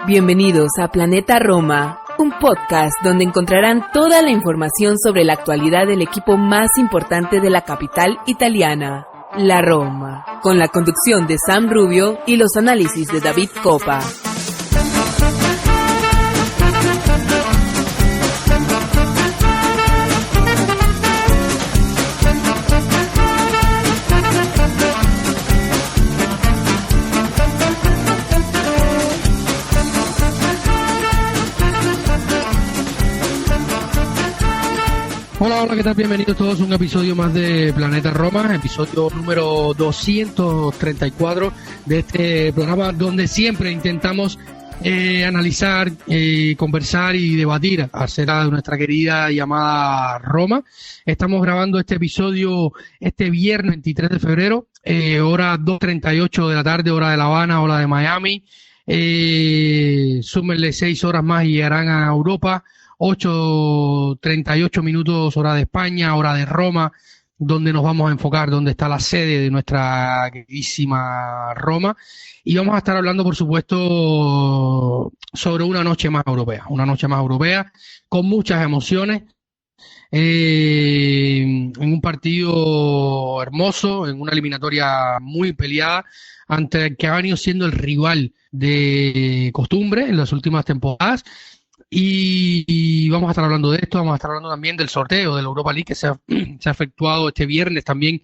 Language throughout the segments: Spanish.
Bienvenidos a Planeta Roma, un podcast donde encontrarán toda la información sobre la actualidad del equipo más importante de la capital italiana, la Roma, con la conducción de Sam Rubio y los análisis de David Copa. Hola, ¿qué tal? Bienvenidos todos a un episodio más de Planeta Roma, episodio número 234 de este programa donde siempre intentamos analizar, conversar y debatir acerca de nuestra querida llamada Roma. Estamos grabando este episodio este viernes 23 de febrero, hora 2:38 de la tarde, hora de La Habana, hora de Miami. Súmenle 6 horas más y llegarán a Europa. 8:38 minutos hora de España, hora de Roma, donde nos vamos a enfocar, donde está la sede de nuestra queridísima Roma. Y vamos a estar hablando, por supuesto, sobre una noche más europea, con muchas emociones, en un partido hermoso, en una eliminatoria muy peleada, ante el que ha venido siendo el rival de costumbre en las últimas temporadas. Y vamos a estar hablando de esto, vamos a estar hablando también del sorteo de la Europa League que se ha efectuado este viernes también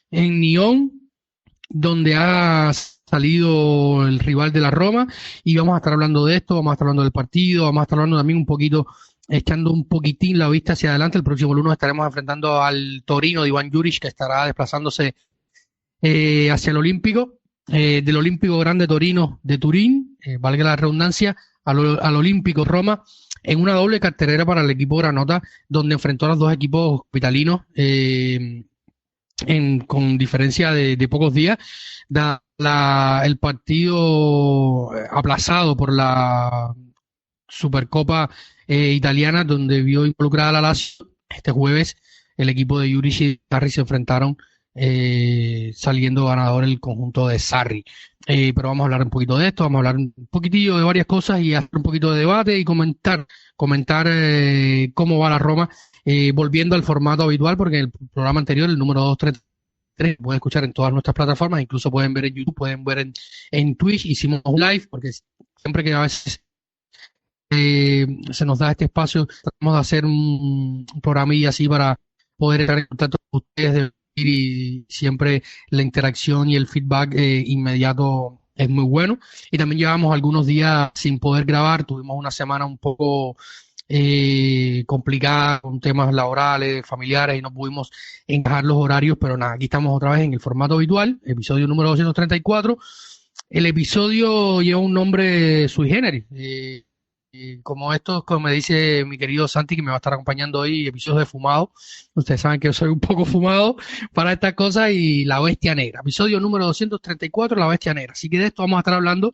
en Nyon, donde ha salido el rival de la Roma, y vamos a estar hablando de esto, vamos a estar hablando del partido, vamos a estar hablando también un poquito, echando un poquitín la vista hacia adelante. El próximo lunes estaremos enfrentando al Torino de Iván Juric, que estará desplazándose hacia el Olímpico, del Olímpico Grande Torino de Turín, valga la redundancia, al Olímpico Roma, en una doble cartelera para el equipo granota, donde enfrentó a los dos equipos capitalinos con diferencia de pocos días. El partido aplazado por la Supercopa italiana, donde vio involucrada la Lazio. Este jueves el equipo de Juric y Sarri se enfrentaron, saliendo ganador el conjunto de Sarri. Pero vamos a hablar un poquito de esto, vamos a hablar un poquitillo de varias cosas y hacer un poquito de debate y comentar cómo va la Roma, volviendo al formato habitual, porque en el programa anterior, el número 233, pueden escuchar en todas nuestras plataformas, incluso pueden ver en YouTube, pueden ver en Twitch. Hicimos un live, porque siempre que a veces se nos da este espacio, tratamos de hacer un programilla así para poder estar en contacto con ustedes, y siempre la interacción y el feedback inmediato es muy bueno. Y también llevamos algunos días sin poder grabar, tuvimos una semana un poco complicada con temas laborales, familiares, y no pudimos encajar los horarios, pero nada, aquí estamos otra vez en el formato habitual, episodio número 234. El episodio lleva un nombre sui generis, como estos, como me dice mi querido Santi, que me va a estar acompañando hoy, episodios de fumado. Ustedes saben que yo soy un poco fumado para estas cosas, y la bestia negra, episodio número 234, la bestia negra. Así que de esto vamos a estar hablando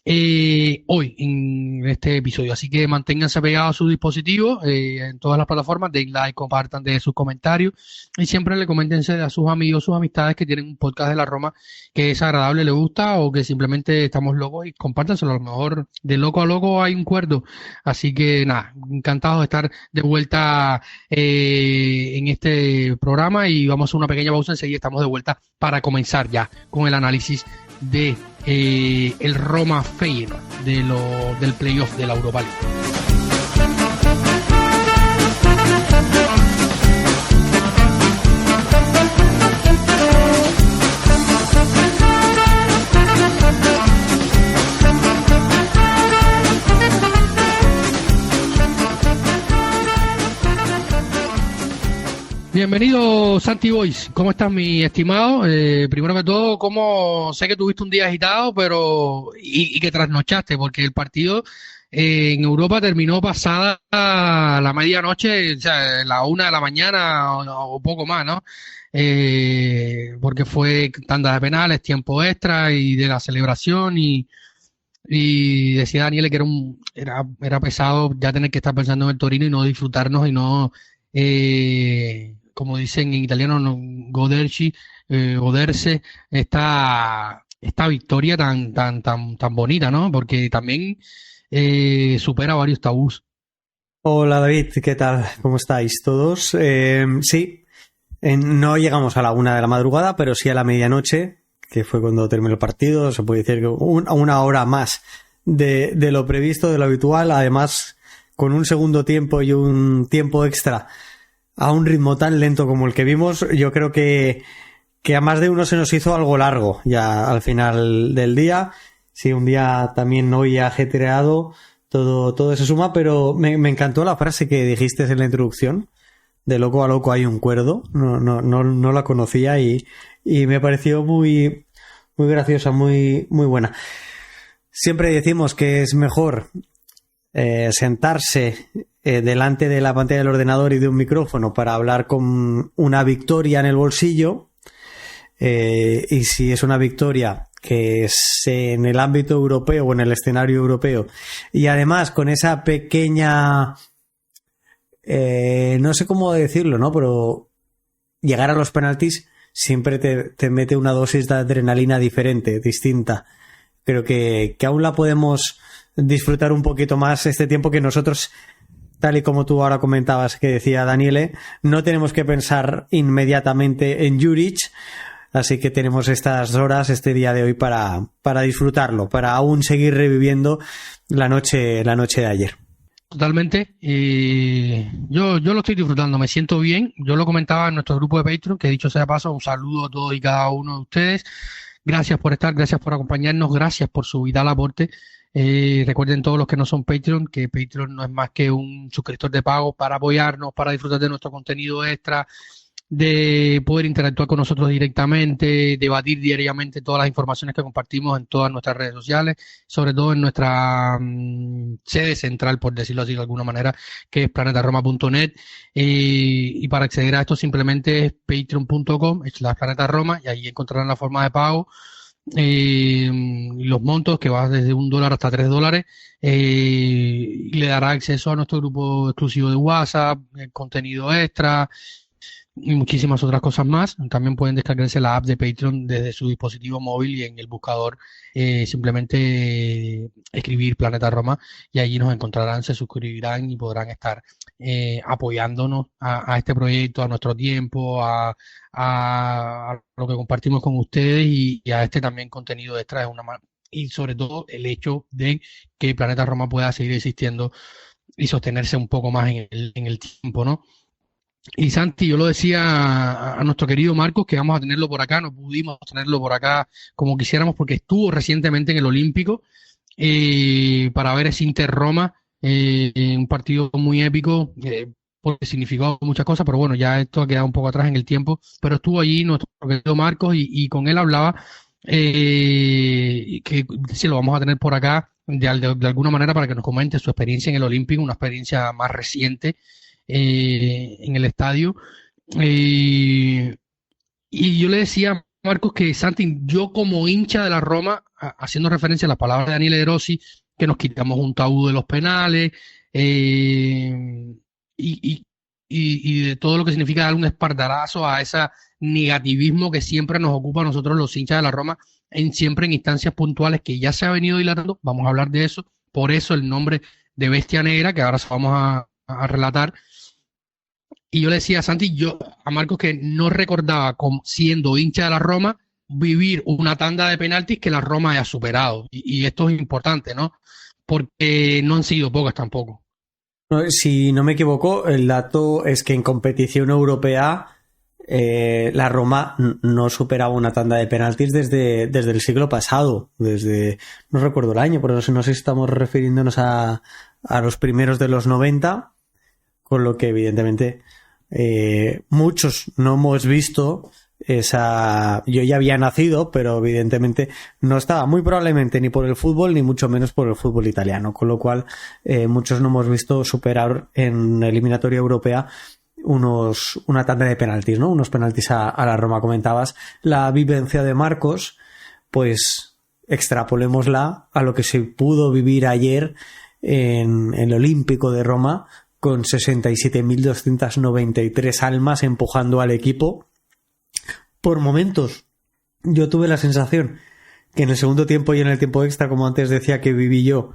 hoy en este episodio, así que manténganse pegados a sus dispositivos, en todas las plataformas, den like, compartan, de sus comentarios, y siempre le coméntense a sus amigos, sus amistades que tienen un podcast de la Roma que es agradable, le gusta, o que simplemente estamos locos, y compártanselo. A lo mejor de loco a loco hay un cuerdo. Así que nada, encantado de estar de vuelta en este programa, y vamos a hacer una pequeña pausa, enseguida estamos de vuelta para comenzar ya con el análisis de el Roma Feyenoord del playoff de la Europa League. Bienvenido, Santi Boys. ¿Cómo estás, mi estimado? Primero que todo, ¿cómo? Sé que tuviste un día agitado, pero y que trasnochaste, porque el partido en Europa terminó pasada la medianoche, o sea, la 1 de la mañana o poco más, ¿no? Porque fue tanda de penales, tiempo extra y de la celebración, y decía Daniele que era pesado ya tener que estar pensando en el Torino y no disfrutarnos, y no, como dicen en italiano, no, goderci Oderse esta victoria tan bonita, ¿no? Porque también supera varios tabús. Hola David, ¿qué tal? ¿Cómo estáis todos? Sí, no llegamos a la 1 de la madrugada, pero sí a la medianoche, que fue cuando terminó el partido. Se puede decir que una hora más de lo previsto, de lo habitual, además con un segundo tiempo y un tiempo extra a un ritmo tan lento como el que vimos. Yo creo que a más de uno se nos hizo algo largo ya al final del día. Sí, un día también hoy ajetreado, todo se suma, pero me encantó la frase que dijiste en la introducción, de loco a loco hay un cuerdo. No la conocía y me pareció muy, muy graciosa, muy, muy buena. Siempre decimos que es mejor sentarse delante de la pantalla del ordenador y de un micrófono para hablar con una victoria en el bolsillo, y si es una victoria que es en el ámbito europeo o en el escenario europeo, y además con esa pequeña no sé cómo decirlo, ¿no? Pero llegar a los penaltis siempre te mete una dosis de adrenalina diferente, distinta. Creo que aún la podemos disfrutar un poquito más este tiempo, que nosotros, tal y como tú ahora comentabas, que decía Daniele, no tenemos que pensar inmediatamente en Juric, así que tenemos estas horas, este día de hoy para disfrutarlo, para aún seguir reviviendo la noche de ayer. Totalmente. Yo lo estoy disfrutando, me siento bien. Yo lo comentaba en nuestro grupo de Patreon, que dicho sea de paso, un saludo a todos y cada uno de ustedes. Gracias por estar, gracias por acompañarnos, gracias por su vital aporte. Recuerden todos los que no son Patreon, que Patreon no es más que un suscriptor de pago para apoyarnos, para disfrutar de nuestro contenido extra, de poder interactuar con nosotros directamente, debatir diariamente todas las informaciones que compartimos en todas nuestras redes sociales, sobre todo en nuestra sede central, por decirlo así de alguna manera, que es planetaroma.net. Y para acceder a esto simplemente es patreon.com/planetaroma, y ahí encontrarán la forma de pago, los montos, que va desde $1 hasta $3, y le dará acceso a nuestro grupo exclusivo de WhatsApp, contenido extra y muchísimas otras cosas más. También pueden descargarse la app de Patreon desde su dispositivo móvil, y en el buscador simplemente escribir Planeta Roma y allí nos encontrarán, se suscribirán y podrán estar apoyándonos a este proyecto, a nuestro tiempo, a lo que compartimos con ustedes, y a este también contenido extra. Y sobre todo el hecho de que Planeta Roma pueda seguir existiendo y sostenerse un poco más en el tiempo, ¿no? Y Santi, yo lo decía a nuestro querido Marcos, que vamos a tenerlo por acá. No pudimos tenerlo por acá como quisiéramos porque estuvo recientemente en el Olímpico, para ver ese Inter-Roma, un partido muy épico, porque significó muchas cosas, pero bueno, ya esto ha quedado un poco atrás en el tiempo. Pero estuvo allí nuestro querido Marcos, y con él hablaba, que sí, lo vamos a tener por acá de alguna manera para que nos comente su experiencia en el Olímpico, una experiencia más reciente en el estadio. Y yo le decía a Marcos que, Santi, yo como hincha de la Roma, haciendo referencia a las palabras de Daniele De Rossi, que nos quitamos un tabú de los penales, y de todo lo que significa dar un espaldarazo a ese negativismo que siempre nos ocupa a nosotros los hinchas de la Roma, siempre en instancias puntuales que ya se ha venido dilatando. Vamos a hablar de eso, por eso el nombre de Bestia Negra, que ahora vamos a relatar. Y yo le decía a Santi, a Marcos, que no recordaba, como siendo hincha de la Roma, vivir una tanda de penaltis que la Roma haya superado. Y esto es importante, ¿no? Porque no han sido pocas tampoco. Si no me equivoco, el dato es que en competición europea la Roma no superaba una tanda de penaltis desde el siglo pasado, no recuerdo el año, pero no sé si estamos refiriéndonos a los primeros de los 90, con lo que evidentemente muchos no hemos visto esa. Yo ya había nacido, pero evidentemente no estaba muy probablemente ni por el fútbol ni mucho menos por el fútbol italiano, con lo cual muchos no hemos visto superar en eliminatoria europea una tanda de penaltis, ¿no? Unos penaltis a la Roma. Comentabas la vivencia de Marcos, pues extrapolémosla a lo que se pudo vivir ayer en el Olímpico de Roma, con 67.293 almas empujando al equipo por momentos yo tuve la sensación que en el segundo tiempo y en el tiempo extra, como antes decía que viví yo,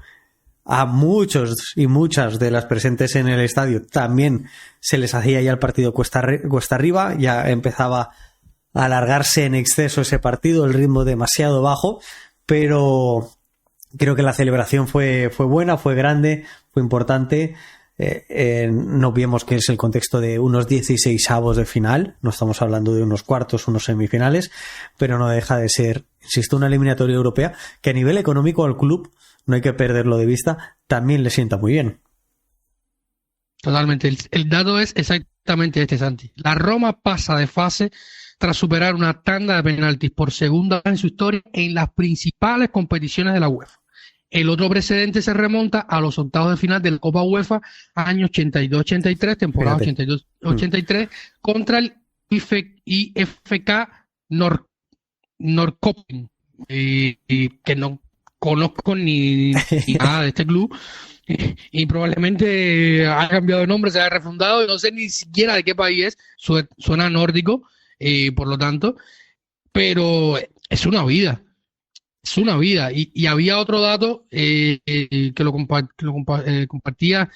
a muchos y muchas de las presentes en el estadio también se les hacía ya el partido cuesta arriba, ya empezaba a alargarse en exceso ese partido, el ritmo demasiado bajo, pero creo que la celebración fue buena, fue grande, fue importante. No vemos que es el contexto de unos 16avos de final, no estamos hablando de unos cuartos, unos semifinales, pero no deja de ser, insisto, una eliminatoria europea que a nivel económico al club, no hay que perderlo de vista, también le sienta muy bien. Totalmente. El dato es exactamente este, Santi. La Roma pasa de fase tras superar una tanda de penaltis por segunda vez en su historia en las principales competiciones de la UEFA. El otro precedente se remonta a los octavos de final de la Copa UEFA, año 82-83, temporada 82-83, contra el IFK Norrköping, que no conozco ni nada de este club, y probablemente ha cambiado de nombre, se ha refundado, y no sé ni siquiera de qué país es, suena nórdico, por lo tanto, pero es una vida. Es una vida. Y había otro dato que lo compartía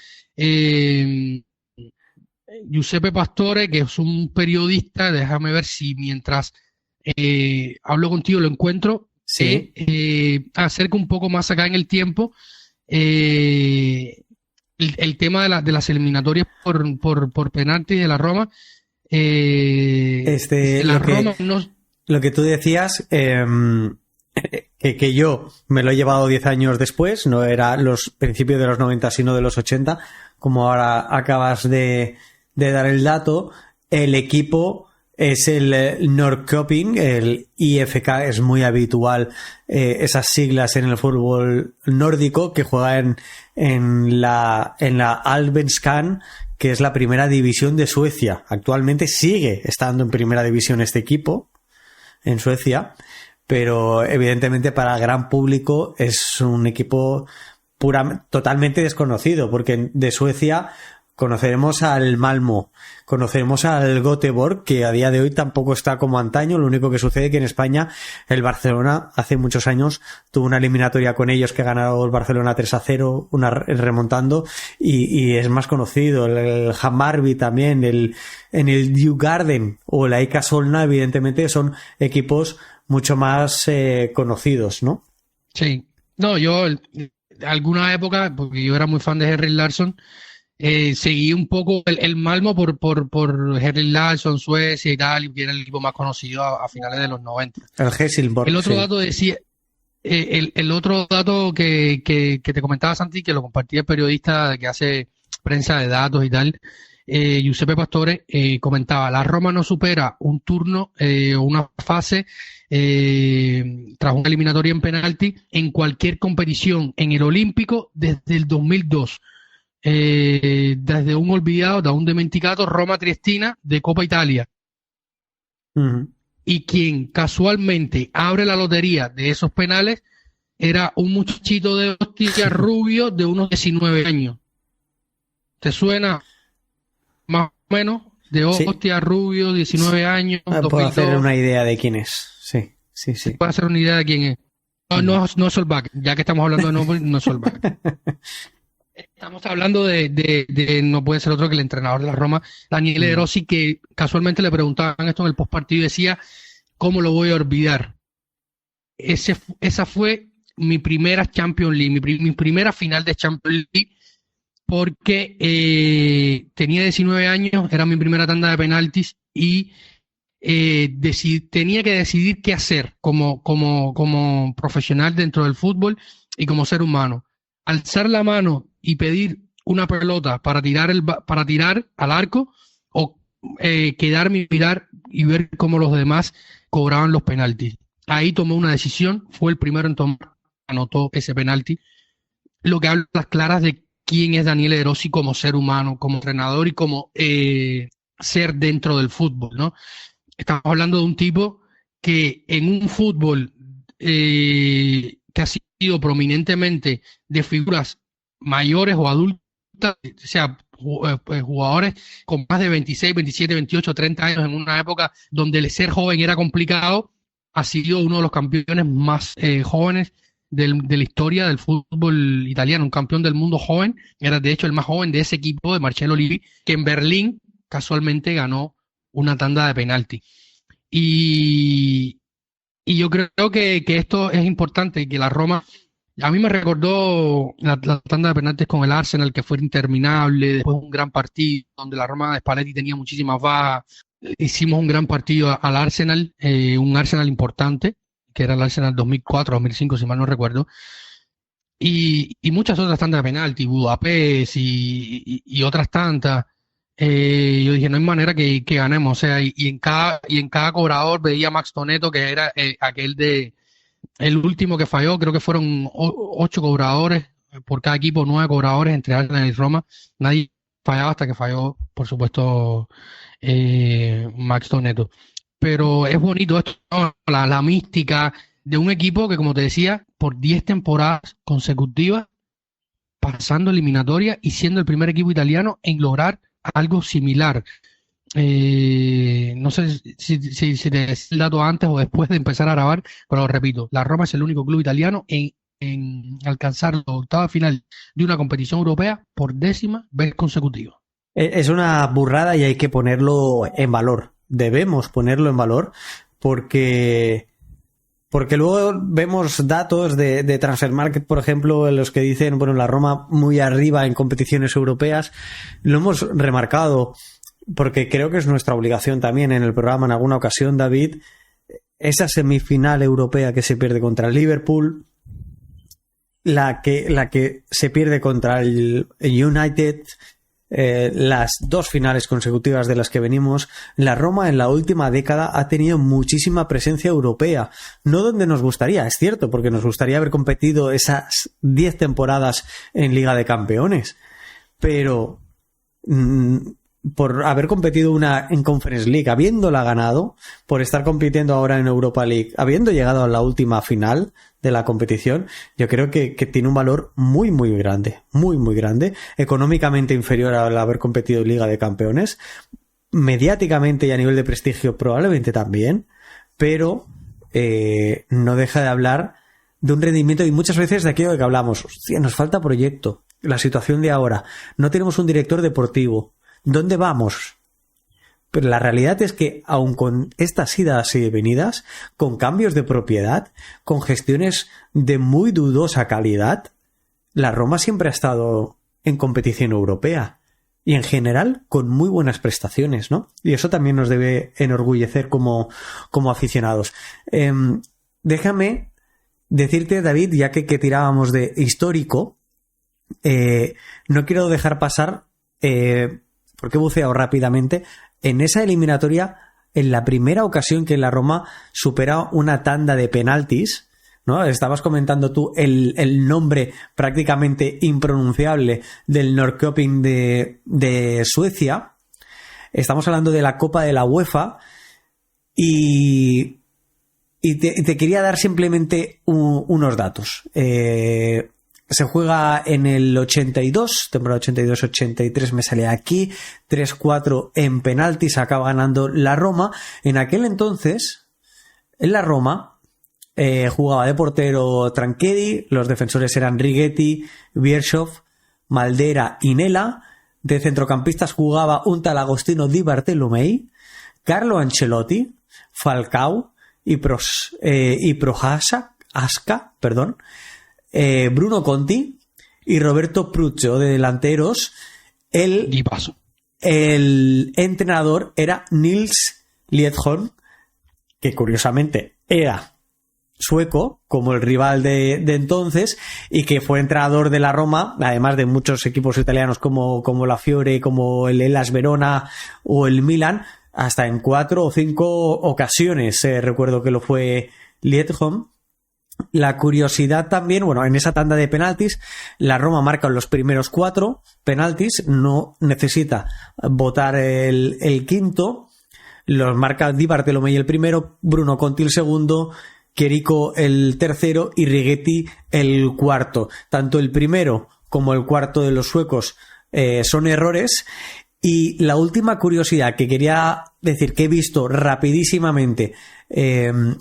Giuseppe Pastore, que es un periodista. Déjame ver si mientras hablo contigo lo encuentro. Sí. Acerca un poco más acá en el tiempo el tema de las eliminatorias por penaltis de la Roma. Lo que tú decías, que yo me lo he llevado 10 años después, no era los principios de los 90 sino de los 80, como ahora acabas de dar el dato. El equipo es el Norrköping, el IFK, es muy habitual esas siglas en el fútbol nórdico, que juega en la Allsvenskan, que es la primera división de Suecia. Actualmente sigue estando en primera división este equipo en Suecia, pero evidentemente para el gran público es un equipo totalmente desconocido, porque de Suecia conoceremos al Malmö, conoceremos al Göteborg, que a día de hoy tampoco está como antaño. Lo único que sucede es que en España el Barcelona hace muchos años tuvo una eliminatoria con ellos que ganaron el Barcelona 3-0, remontando, y es más conocido. El Hammarby también, en el Djurgården o la IK Solna, evidentemente son equipos mucho más conocidos, ¿no? Sí. No, yo alguna época, porque yo era muy fan de Henrik Larsson, seguí un poco el Malmö por Henrik Larsson, Suecia y tal, y era el equipo más conocido a finales de los 90. El Helsingborg. El otro dato decía, el otro dato que te comentaba, Santi, que lo compartía el periodista que hace prensa de datos y tal, Giuseppe Pastore, comentaba: la Roma no supera un turno o una fase tras una eliminatoria en penalti en cualquier competición en el Olímpico desde el 2002. Desde un olvidado, da un dimenticato, Roma Triestina de Copa Italia. Uh-huh. Y quien casualmente abre la lotería de esos penales era un muchachito de hostia rubio de unos 19 años. ¿Te suena más o menos? De hostia rubio, 19 años. Puedo hacer una idea de quién es. Sí. Puedo hacer una idea de quién es. No es Solbakken, ya que estamos hablando de nombre, no es Solbakken. Estamos hablando de no puede ser otro que el entrenador de la Roma, Daniele De Rossi, que casualmente le preguntaban esto en el postpartido y decía: ¿cómo lo voy a olvidar? Esa fue mi primera Champions League, mi primera final de Champions League, porque tenía 19 años, era mi primera tanda de penaltis y tenía que decidir qué hacer como profesional dentro del fútbol y como ser humano. Alzar la mano y pedir una pelota para tirar al arco, o quedarme y mirar y ver cómo los demás cobraban los penaltis. Ahí tomó una decisión, fue el primero en tomar, anotó ese penalti, lo que habla a las claras de quién es Daniele De Rossi como ser humano, como entrenador y como ser dentro del fútbol, ¿no? Estamos hablando de un tipo que en un fútbol que ha sido prominentemente de figuras mayores o adultas, o sea, jugadores con más de 26, 27, 28, 30 años en una época donde el ser joven era complicado. Ha sido uno de los campeones más jóvenes de la historia del fútbol italiano, un campeón del mundo joven. Era de hecho el más joven de ese equipo de Marcello Lippi, que en Berlín casualmente ganó una tanda de penalti. Y yo creo que esto es importante, que la Roma, a mí me recordó la tanda de penaltis con el Arsenal, que fue interminable, después un gran partido donde la Roma de Spalletti tenía muchísimas bajas. Hicimos un gran partido al Arsenal, un Arsenal importante, que era el Arsenal 2004-2005, si mal no recuerdo, y muchas otras tandas de penalti, Budapest y otras tantas. Yo dije, no hay manera que ganemos, o sea, y en cada cobrador veía a Max Toneto, que era el último que falló. Creo que fueron 8 cobradores por cada equipo, 9 cobradores entre Arsenal y Roma. Nadie fallaba hasta que falló, por supuesto, Max Toneto. Pero es bonito esto, ¿no? La mística de un equipo que, como te decía, por 10 temporadas consecutivas, pasando eliminatoria y siendo el primer equipo italiano en lograr algo similar. No sé si te decía el dato antes o después de empezar a grabar, pero lo repito, la Roma es el único club italiano en alcanzar la octava final de una competición europea por 10ª vez consecutiva. Es una burrada y hay que ponerlo en valor. Debemos ponerlo en valor porque luego vemos datos de Transfermarkt, por ejemplo, en los que dicen, bueno, la Roma muy arriba en competiciones europeas. Lo hemos remarcado porque creo que es nuestra obligación también en el programa en alguna ocasión, David. Esa semifinal europea que se pierde contra el Liverpool, la que se pierde contra el United, las 2 finales consecutivas de las que venimos. La Roma en la última década ha tenido muchísima presencia europea, no donde nos gustaría, es cierto, porque nos gustaría haber competido esas 10 temporadas en Liga de Campeones, pero por haber competido una en Conference League, habiéndola ganado, por estar compitiendo ahora en Europa League, habiendo llegado a la última final de la competición, yo creo que tiene un valor muy muy grande, muy muy grande, económicamente inferior al haber competido en Liga de Campeones, mediáticamente y a nivel de prestigio probablemente también, pero no deja de hablar de un rendimiento y muchas veces de aquello de que hablamos. Hostia, nos falta proyecto, la situación de ahora, no tenemos un director deportivo, ¿dónde vamos? Pero la realidad es que, aun con estas idas y venidas, con cambios de propiedad, con gestiones de muy dudosa calidad, la Roma siempre ha estado en competición europea y, en general, con muy buenas prestaciones, ¿no? Y eso también nos debe enorgullecer como aficionados. Déjame decirte, David, ya que tirábamos de histórico, no quiero dejar pasar, porque he buceado rápidamente, en esa eliminatoria, en la primera ocasión que la Roma supera una tanda de penaltis, ¿no? Estabas comentando tú el nombre prácticamente impronunciable del Norrköping de Suecia. Estamos hablando de la Copa de la UEFA y te quería dar simplemente unos datos. Se juega en el 82, temporada 82-83 me sale aquí, 3-4 en penaltis, acaba ganando la Roma. En aquel entonces, en la Roma, jugaba de portero Tranchedi, los defensores eran Righetti, Bierhoff, Maldera y Nela. De centrocampistas jugaba un tal Agostino Di Bartolomei, Carlo Ancelotti, Falcao y Prohaska, Bruno Conti y Roberto Puccio de delanteros. El entrenador era Nils Liedholm, que curiosamente era sueco, como el rival de entonces, y que fue entrenador de la Roma, además de muchos equipos italianos como la Fiore, como el Hellas Verona o el Milan, hasta en 4 o 5 ocasiones. Recuerdo que lo fue Liedholm. La curiosidad también, bueno, en esa tanda de penaltis, la Roma marca los primeros 4 penaltis, no necesita votar el quinto, los marca Di Bartolomei el primero, Bruno Conti el segundo, Chirico el tercero y Righetti el cuarto. Tanto el primero como el cuarto de los suecos son errores. Y la última curiosidad que quería decir, que he visto rapidísimamente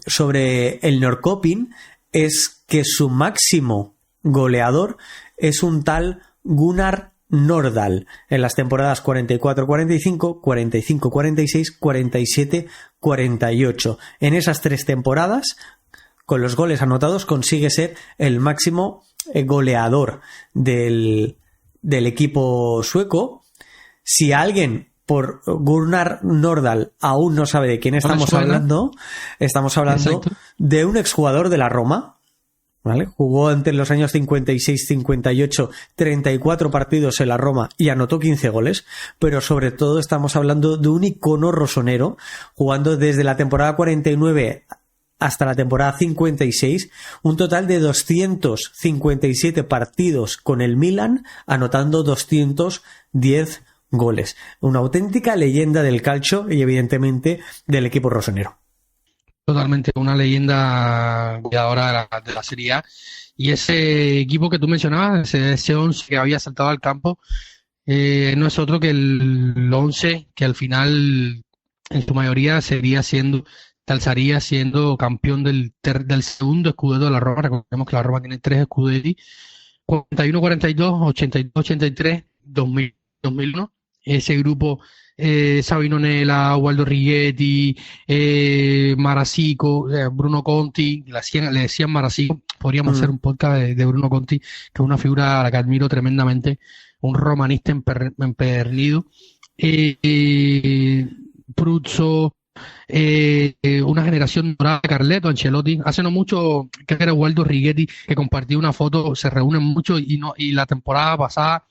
sobre el Norrköping, es que su máximo goleador es un tal Gunnar Nordahl en las temporadas 44-45, 45-46, 47-48. En esas 3 temporadas, con los goles anotados, consigue ser el máximo goleador del equipo sueco. Si alguien por Gunnar Nordahl aún no sabe de quién estamos hablando Exacto. de un exjugador de la Roma, ¿vale? Jugó entre los años 56-58 34 partidos en la Roma y anotó 15 goles, pero sobre todo estamos hablando de un icono rosonero, jugando desde la temporada 49 hasta la temporada 56, un total de 257 partidos con el Milan, anotando 210 goles. Una auténtica leyenda del calcio y evidentemente del equipo rosonero. Totalmente, una leyenda goleadora de la Serie A. Y ese equipo que tú mencionabas, ese 11 que había saltado al campo, no es otro que el 11 que al final, en su mayoría, alzaría siendo campeón del segundo Scudetto de la Roma. Recordemos que la Roma tiene 3 Scudetti: 41-42, 82-83, 2000-2001. Ese grupo, Sabino Nela, Waldo Righetti, Marasico, Bruno Conti, le decían Marasico. Podríamos hacer un podcast de Bruno Conti, que es una figura a la que admiro tremendamente, un romanista empedernido. Pruzzo, una generación dorada, Carleto, Ancelotti. Hace no mucho, creo que era Waldo Righetti, que compartió una foto, se reúnen mucho y la temporada pasada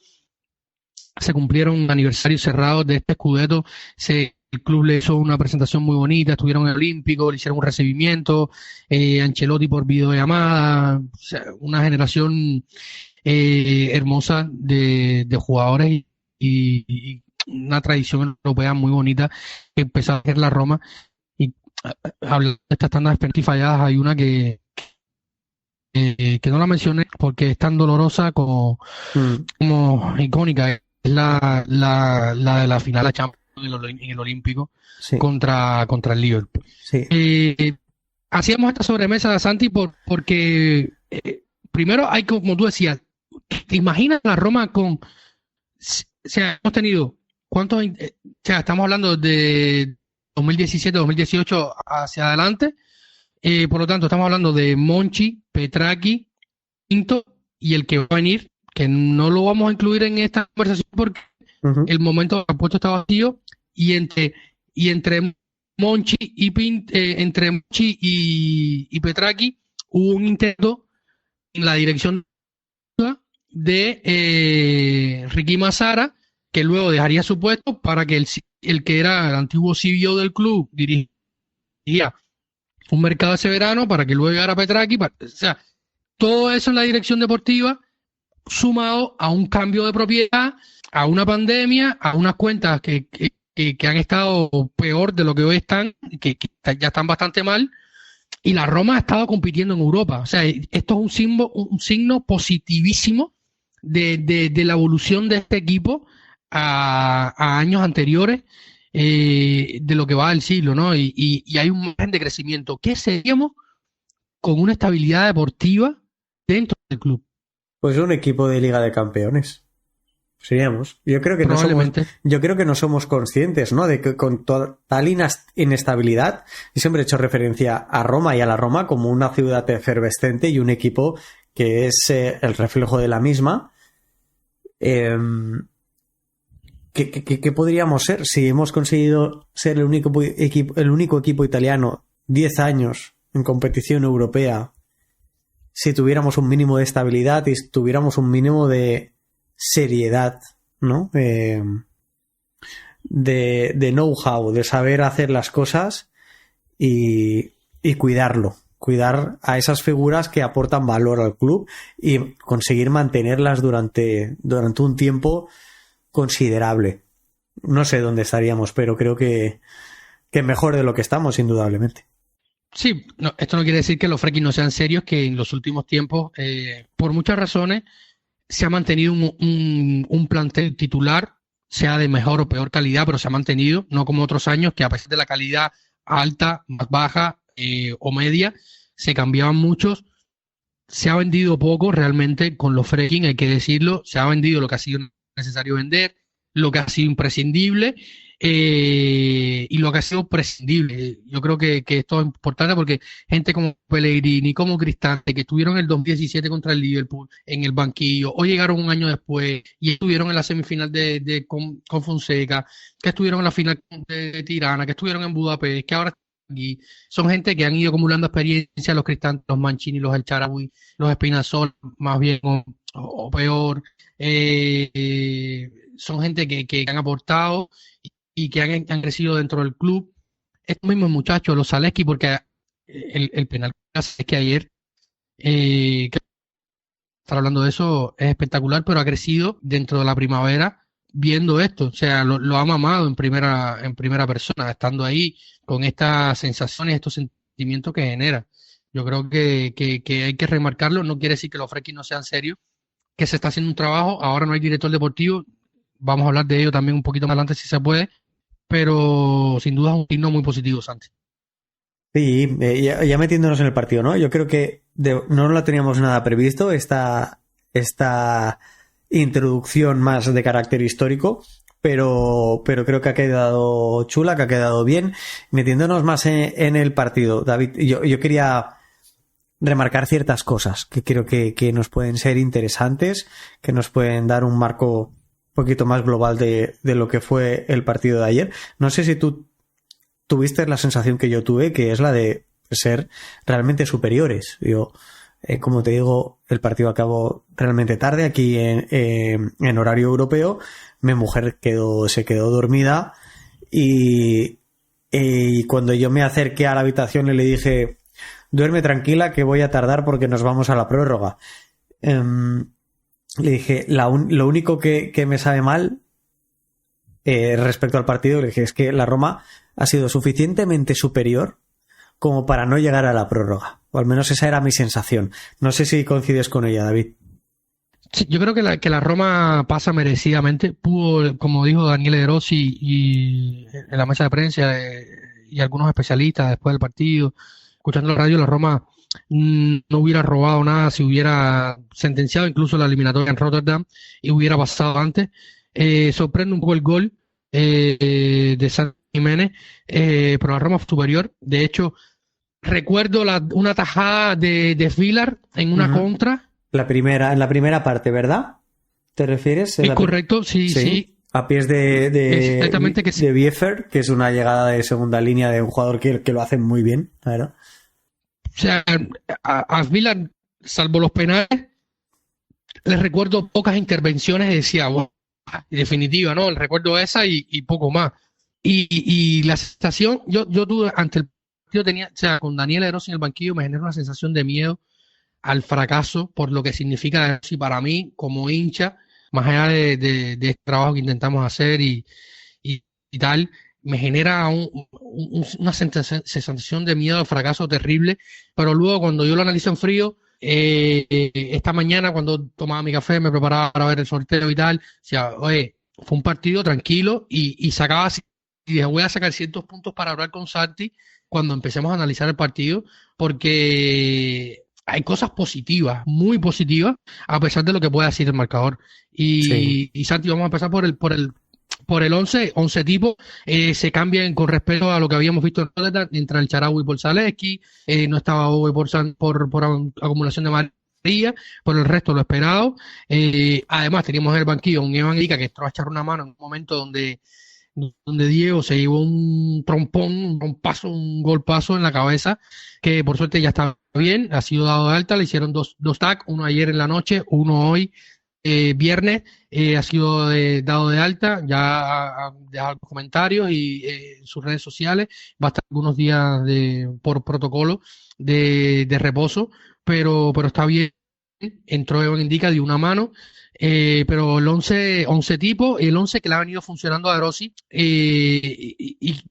se cumplieron aniversarios cerrados de este Scudetto. El club le hizo una presentación muy bonita, estuvieron en el Olímpico, le hicieron un recibimiento, Ancelotti por videollamada, o sea, una generación hermosa de jugadores y una tradición europea muy bonita que empezó a hacer la Roma. Y hablando de estas tandas de penalti falladas, hay una que no la mencioné porque es tan dolorosa como icónica. Es la de la final de Champions en el Olímpico, sí, contra el Liverpool. Sí. Hacíamos esta sobremesa, Santi, porque primero hay, como tú decías, ¿te imaginas la Roma con... O sea, hemos tenido... ¿Cuántos? O sea, estamos hablando de 2017, 2018 hacia adelante. Por lo tanto, estamos hablando de Monchi, Petracchi, Pinto y el que va a venir, que no lo vamos a incluir en esta conversación porque el momento del puesto está vacío, y entre Monchi y Petracchi hubo un intento en la dirección de Ricky Massara, que luego dejaría su puesto para que el que era el antiguo CEO del club dirigiría un mercado ese verano para que luego llegara Petracchi. O sea, todo eso en la dirección deportiva, sumado a un cambio de propiedad, a una pandemia, a unas cuentas que han estado peor de lo que hoy están, que ya están bastante mal, y la Roma ha estado compitiendo en Europa. O sea, esto es un signo positivísimo de la evolución de este equipo a años anteriores, de lo que va del siglo, ¿no? Y hay un margen de crecimiento. ¿Qué seríamos con una estabilidad deportiva dentro del club? Pues un equipo de Liga de Campeones. Seríamos. Yo creo que no somos conscientes, ¿no? De que con tal inestabilidad, y siempre he hecho referencia a Roma y a la Roma como una ciudad efervescente y un equipo que es el reflejo de la misma. ¿Qué podríamos ser si hemos conseguido ser el único equipo italiano 10 años en competición europea? Si tuviéramos un mínimo de estabilidad y tuviéramos un mínimo de seriedad, ¿no? De know-how, de saber hacer las cosas y cuidarlo. Cuidar a esas figuras que aportan valor al club y conseguir mantenerlas durante un tiempo considerable. No sé dónde estaríamos, pero creo que mejor de lo que estamos, indudablemente. Sí, no, esto no quiere decir que los fracking no sean serios, que en los últimos tiempos, por muchas razones, se ha mantenido un plantel titular, sea de mejor o peor calidad, pero se ha mantenido, no como otros años que a pesar de la calidad alta, más baja o media, se cambiaban muchos. Se ha vendido poco realmente con los Fredkin, hay que decirlo. Se ha vendido lo que ha sido necesario vender, lo que ha sido imprescindible y lo que ha sido prescindible. Yo creo que esto es importante porque gente como Pellegrini, como Cristante, que estuvieron en el 2017 contra el Liverpool en el banquillo, o llegaron un año después y estuvieron en la semifinal con Fonseca, que estuvieron en la final de Tirana, que estuvieron en Budapest, que ahora están aquí. Son gente que han ido acumulando experiencia, los Cristante, los Mancini, los El Shaarawy, los Espinazol, más bien o peor. Son gente que han aportado y que han crecido dentro del club. Estos mismos muchachos, los Zalewski, porque el penal es que ayer, que estar hablando de eso, es espectacular, pero ha crecido dentro de la primavera viendo esto. O sea, lo ha mamado en primera persona, estando ahí con estas sensaciones, estos sentimientos que genera. Yo creo que hay que remarcarlo. No quiere decir que los Fredkin no sean serios, que se está haciendo un trabajo. Ahora no hay director deportivo. Vamos a hablar de ello también un poquito más adelante si se puede, pero sin duda es un signo muy positivo, Santi. Sí, ya metiéndonos en el partido, ¿no? Yo creo que no lo teníamos nada previsto, esta introducción más de carácter histórico, pero creo que ha quedado chula, que ha quedado bien. Metiéndonos más en el partido, David, yo quería remarcar ciertas cosas que creo que nos pueden ser interesantes, que nos pueden dar un marco poquito más global de lo que fue el partido de ayer. No sé si tú tuviste la sensación que yo tuve, que es la de ser realmente superiores. Como te digo, el partido acabó realmente tarde aquí en horario europeo. Mi mujer se quedó dormida y cuando yo me acerqué a la habitación y le dije: duerme tranquila que voy a tardar porque nos vamos a la prórroga. Le dije, lo único que me sabe mal respecto al partido, le dije, es que la Roma ha sido suficientemente superior como para no llegar a la prórroga. O al menos esa era mi sensación. No sé si coincides con ella, David. Sí, yo creo que la Roma pasa merecidamente. Pudo, como dijo Daniele De Rossi y en la mesa de prensa y algunos especialistas después del partido, escuchando la radio, la Roma no hubiera robado nada si hubiera sentenciado incluso la eliminatoria en Rotterdam y hubiera pasado antes. Sorprende un poco el gol de San Jiménez, pero la Roma fue superior. De hecho, recuerdo una tajada de Villar en una contra. En la primera parte, ¿verdad? ¿Te refieres? Es correcto, sí. A pies Exactamente de Biefer, que es una llegada de segunda línea de un jugador que lo hace muy bien, claro. O sea, a Villar, salvo los penales, les recuerdo pocas intervenciones y decía, bueno, en definitiva, ¿no? El recuerdo esa y poco más. Y la sensación, yo tuve ante el partido, o sea, con Daniele De Rossi en el banquillo me genera una sensación de miedo al fracaso por lo que significa eso, y para mí, como hincha, más allá de este trabajo que intentamos hacer y tal, me genera una sensación de miedo al fracaso terrible, pero luego cuando yo lo analizo en frío, esta mañana cuando tomaba mi café, me preparaba para ver el sorteo y tal, decía, oye, fue un partido tranquilo y sacaba, y dije, voy a sacar ciertos puntos para hablar con Santi cuando empecemos a analizar el partido, porque hay cosas positivas, muy positivas, a pesar de lo que pueda decir el marcador. Y Santi, vamos a empezar por el 11 tipo. Se cambian con respecto a lo que habíamos visto en Rotterdam, entra el Shaarawy por Zalewski, no estaba Bowe por acumulación de María, por el resto lo esperado. Además teníamos en el banquillo un Evan Ika que entró a echar una mano en un momento donde Diego se llevó un trompón, un rompazo, un golpazo en la cabeza, que por suerte ya está bien, ha sido dado de alta, le hicieron dos tags, uno ayer en la noche, uno hoy, viernes, ha sido dado de alta, ya ha dejado comentarios y en sus redes sociales, va a estar algunos días por protocolo de reposo, pero está bien. Entró Evan Indica de una mano, pero el 11 tipo, el 11 que le ha venido funcionando a De Rossi, y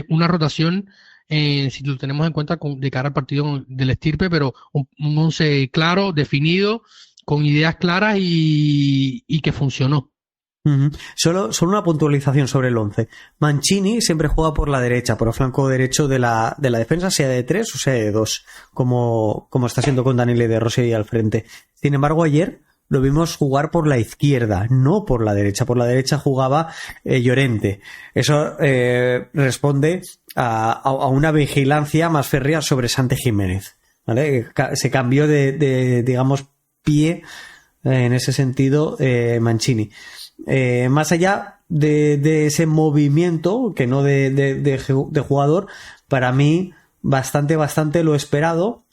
una rotación, si lo tenemos en cuenta de cara al partido del Estirpe, pero un 11 claro, definido, con ideas claras y que funcionó. Uh-huh. Solo una puntualización sobre el 11. Mancini siempre juega por la derecha, por el flanco derecho de la defensa, sea de 3 o sea de 2, como está siendo con Daniele De Rossi ahí al frente. Sin embargo, ayer lo vimos jugar por la izquierda, no por la derecha. Por la derecha jugaba Llorente. Eso responde a una vigilancia más férrea sobre Santi Jiménez, ¿vale? Se cambió de digamos, pie en ese sentido Mancini. Más allá de ese movimiento, que no de jugador, para mí bastante lo esperado,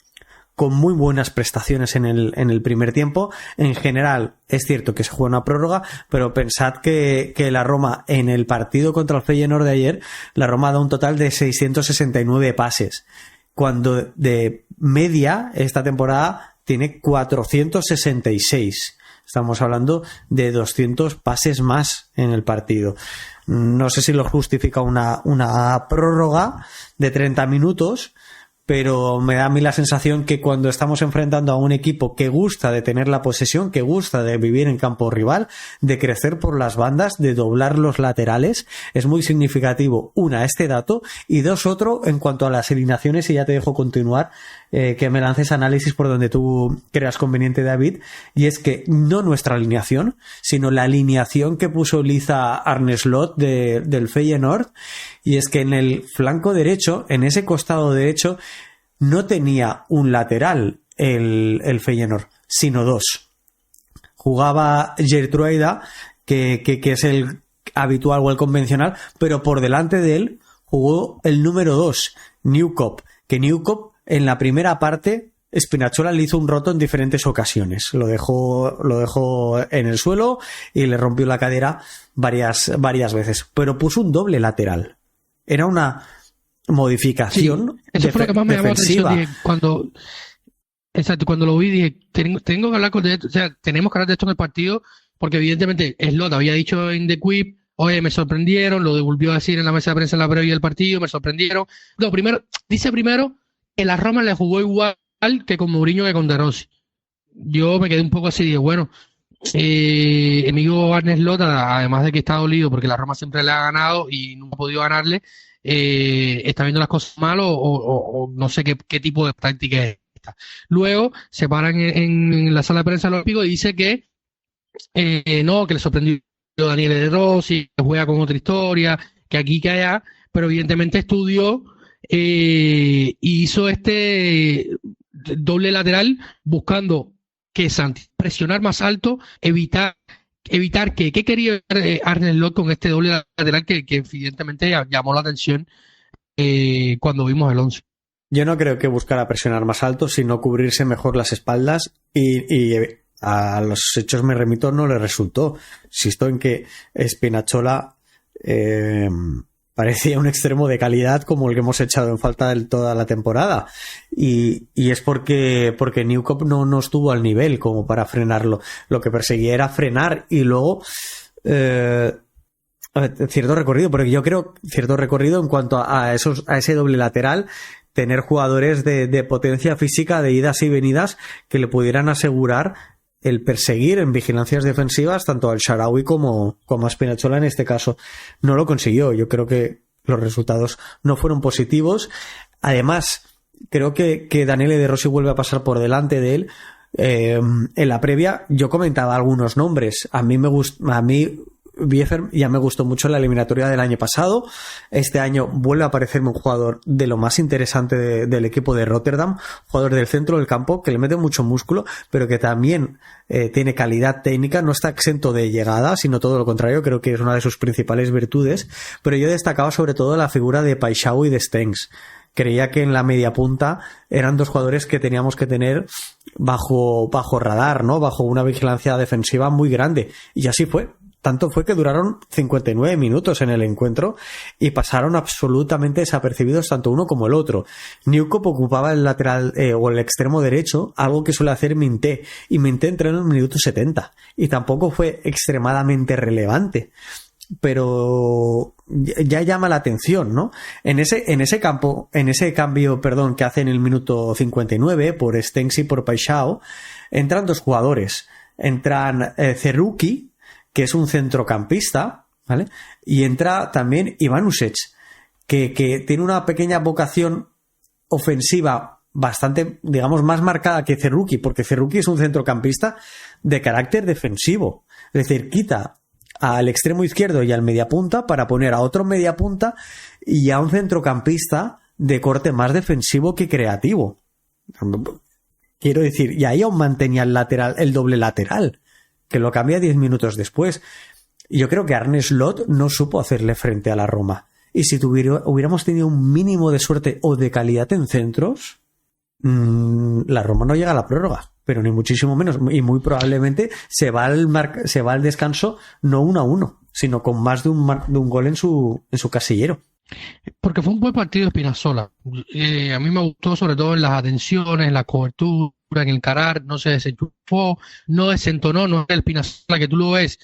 con muy buenas prestaciones en el primer tiempo. En general, es cierto que se juega una prórroga, pero pensad que la Roma, en el partido contra el Feyenoord de ayer, la Roma da un total de 669 pases, cuando de media esta temporada tiene 466. Estamos hablando de 200 pases más en el partido. No sé si lo justifica una prórroga de 30 minutos, pero me da a mí la sensación que cuando estamos enfrentando a un equipo que gusta de tener la posesión, que gusta de vivir en campo rival, de crecer por las bandas, de doblar los laterales, es muy significativo, este dato, y dos, otro, en cuanto a las alineaciones, y ya te dejo continuar, que me lances análisis por donde tú creas conveniente, David, y es que no nuestra alineación, sino la alineación que puso Liza Arne Slot del Feyenoord, y es que en el flanco derecho, en ese costado derecho, no tenía un lateral el Feyenoord, sino dos. Jugaba Geertruida, que es el habitual o el convencional, pero por delante de él jugó el número 2, Newcop, que Newcop en la primera parte Spinazzola le hizo un roto en diferentes ocasiones. Lo dejó en el suelo y le rompió la cadera varias veces, pero puso un doble lateral. Era una modificación. Sí, eso fue lo que más me llamó la atención. Cuando lo vi, dije, tengo que hablar con esto, o sea, tenemos que hablar de esto en el partido, porque evidentemente Slot había dicho en The Quip, oye, me sorprendieron, lo devolvió a decir en la mesa de prensa en la previa del partido, me sorprendieron. No, dice primero que la Roma le jugó igual que con Mourinho que con De Rossi. Yo me quedé un poco así, dije, bueno, mi amigo Arne Slot, además de que está dolido porque la Roma siempre le ha ganado y no ha podido ganarle, está viendo las cosas mal o no sé qué tipo de práctica es esta. Luego se paran en la sala de prensa del Olímpico y dice que no, que le sorprendió Daniele De Rossi, que juega con otra historia, que aquí, que allá, pero evidentemente estudió y hizo este doble lateral buscando que presionar más alto, evitar que ¿qué quería Arne Slot con este doble lateral que evidentemente llamó la atención cuando vimos el 11. Yo no creo que buscara presionar más alto, sino cubrirse mejor las espaldas y a los hechos me remito, no le resultó. Insisto en que Spinazzola parecía un extremo de calidad como el que hemos echado en falta de toda la temporada, y es porque Newcop no estuvo al nivel como para frenarlo. Lo que perseguía era frenar y luego cierto recorrido, porque yo creo cierto recorrido en cuanto a ese doble lateral, tener jugadores de potencia física, de idas y venidas, que le pudieran asegurar el perseguir en vigilancias defensivas tanto al Shaarawy como a Spinazzola en este caso. No lo consiguió. Yo creo que los resultados no fueron positivos. Además, creo que Daniele De Rossi vuelve a pasar por delante de él. En la previa yo comentaba algunos nombres. A mí Biefer ya me gustó mucho la eliminatoria del año pasado. Este año vuelve a aparecerme un jugador de lo más interesante del equipo de Rotterdam, jugador del centro del campo que le mete mucho músculo, pero que también tiene calidad técnica, no está exento de llegada, sino todo lo contrario, creo que es una de sus principales virtudes. Pero yo destacaba sobre todo la figura de Paixão y de Stengs. Creía que en la media punta eran dos jugadores que teníamos que tener bajo radar, ¿no? Bajo una vigilancia defensiva muy grande, y así fue. Tanto fue que duraron 59 minutos en el encuentro y pasaron absolutamente desapercibidos tanto uno como el otro. Newcop ocupaba el lateral o el extremo derecho, algo que suele hacer Minté, y Minté entró en el minuto 70 y tampoco fue extremadamente relevante. pero ya llama la atención, ¿no? En ese cambio, que hace en el minuto 59 por Stengs y por Paixão, entran dos jugadores. Entran Cerruqui, que es un centrocampista, ¿vale? Y entra también Ivanušić, que tiene una pequeña vocación ofensiva bastante, digamos, más marcada que Cerruqui, porque Cerruqui es un centrocampista de carácter defensivo. Es decir, quita al extremo izquierdo y al mediapunta para poner a otro mediapunta y a un centrocampista de corte más defensivo que creativo. Quiero decir, y ahí aún mantenía el doble lateral, que lo cambia 10 minutos después. Yo creo que Arne Slot no supo hacerle frente a la Roma. Y si hubiéramos tenido un mínimo de suerte o de calidad en centros, la Roma no llega a la prórroga, pero ni muchísimo menos. Y muy probablemente se va al descanso no 1-1, sino con más de un gol en su casillero. Porque fue un buen partido de Spinazzola. A mí me gustó sobre todo en las atenciones, en la cobertura, en el encarar, no se desenchufó, no desentonó, no era el Spinazzola que tú lo ves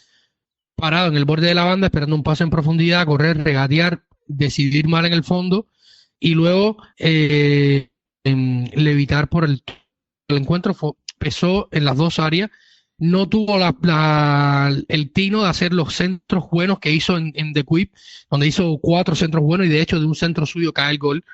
parado en el borde de la banda esperando un pase en profundidad, correr, regatear, decidir mal en el fondo y luego levitar por el encuentro. Pesó en las dos áreas, no tuvo el tino de hacer los centros buenos que hizo en The Quip, donde hizo 4 centros buenos y de hecho de un centro suyo cae el gol.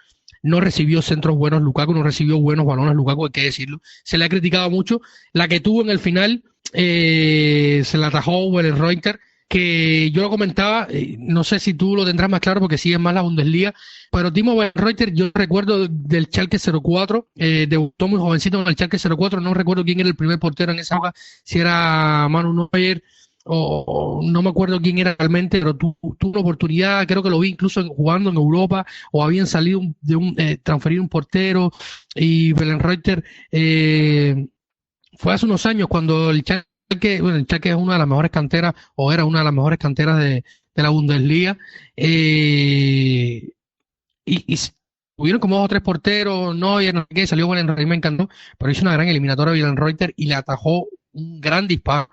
No recibió centros buenos Lukaku, no recibió buenos balones Lukaku, hay que decirlo. Se le ha criticado mucho. La que tuvo en el final se la atajó Wellenreuther, que yo lo comentaba, no sé si tú lo tendrás más claro porque sigues más la Bundesliga, pero Timo Wellenreuther, yo recuerdo del Schalke 04, debutó muy jovencito en el Schalke 04, no recuerdo quién era el primer portero en esa época, si era Manu Neuer o no me acuerdo quién era realmente, pero tuvo una oportunidad, creo que lo vi incluso jugando en Europa, o habían salido transferido un portero, y Wellenreuther fue hace unos años cuando el Schalke es una de las mejores canteras, o era una de las mejores canteras de la Bundesliga, y hubieron como 2 o 3 porteros, no sé qué, salió Wellenreuther, me encantó, pero hizo una gran eliminatoria a Wellenreuther y le atajó un gran disparo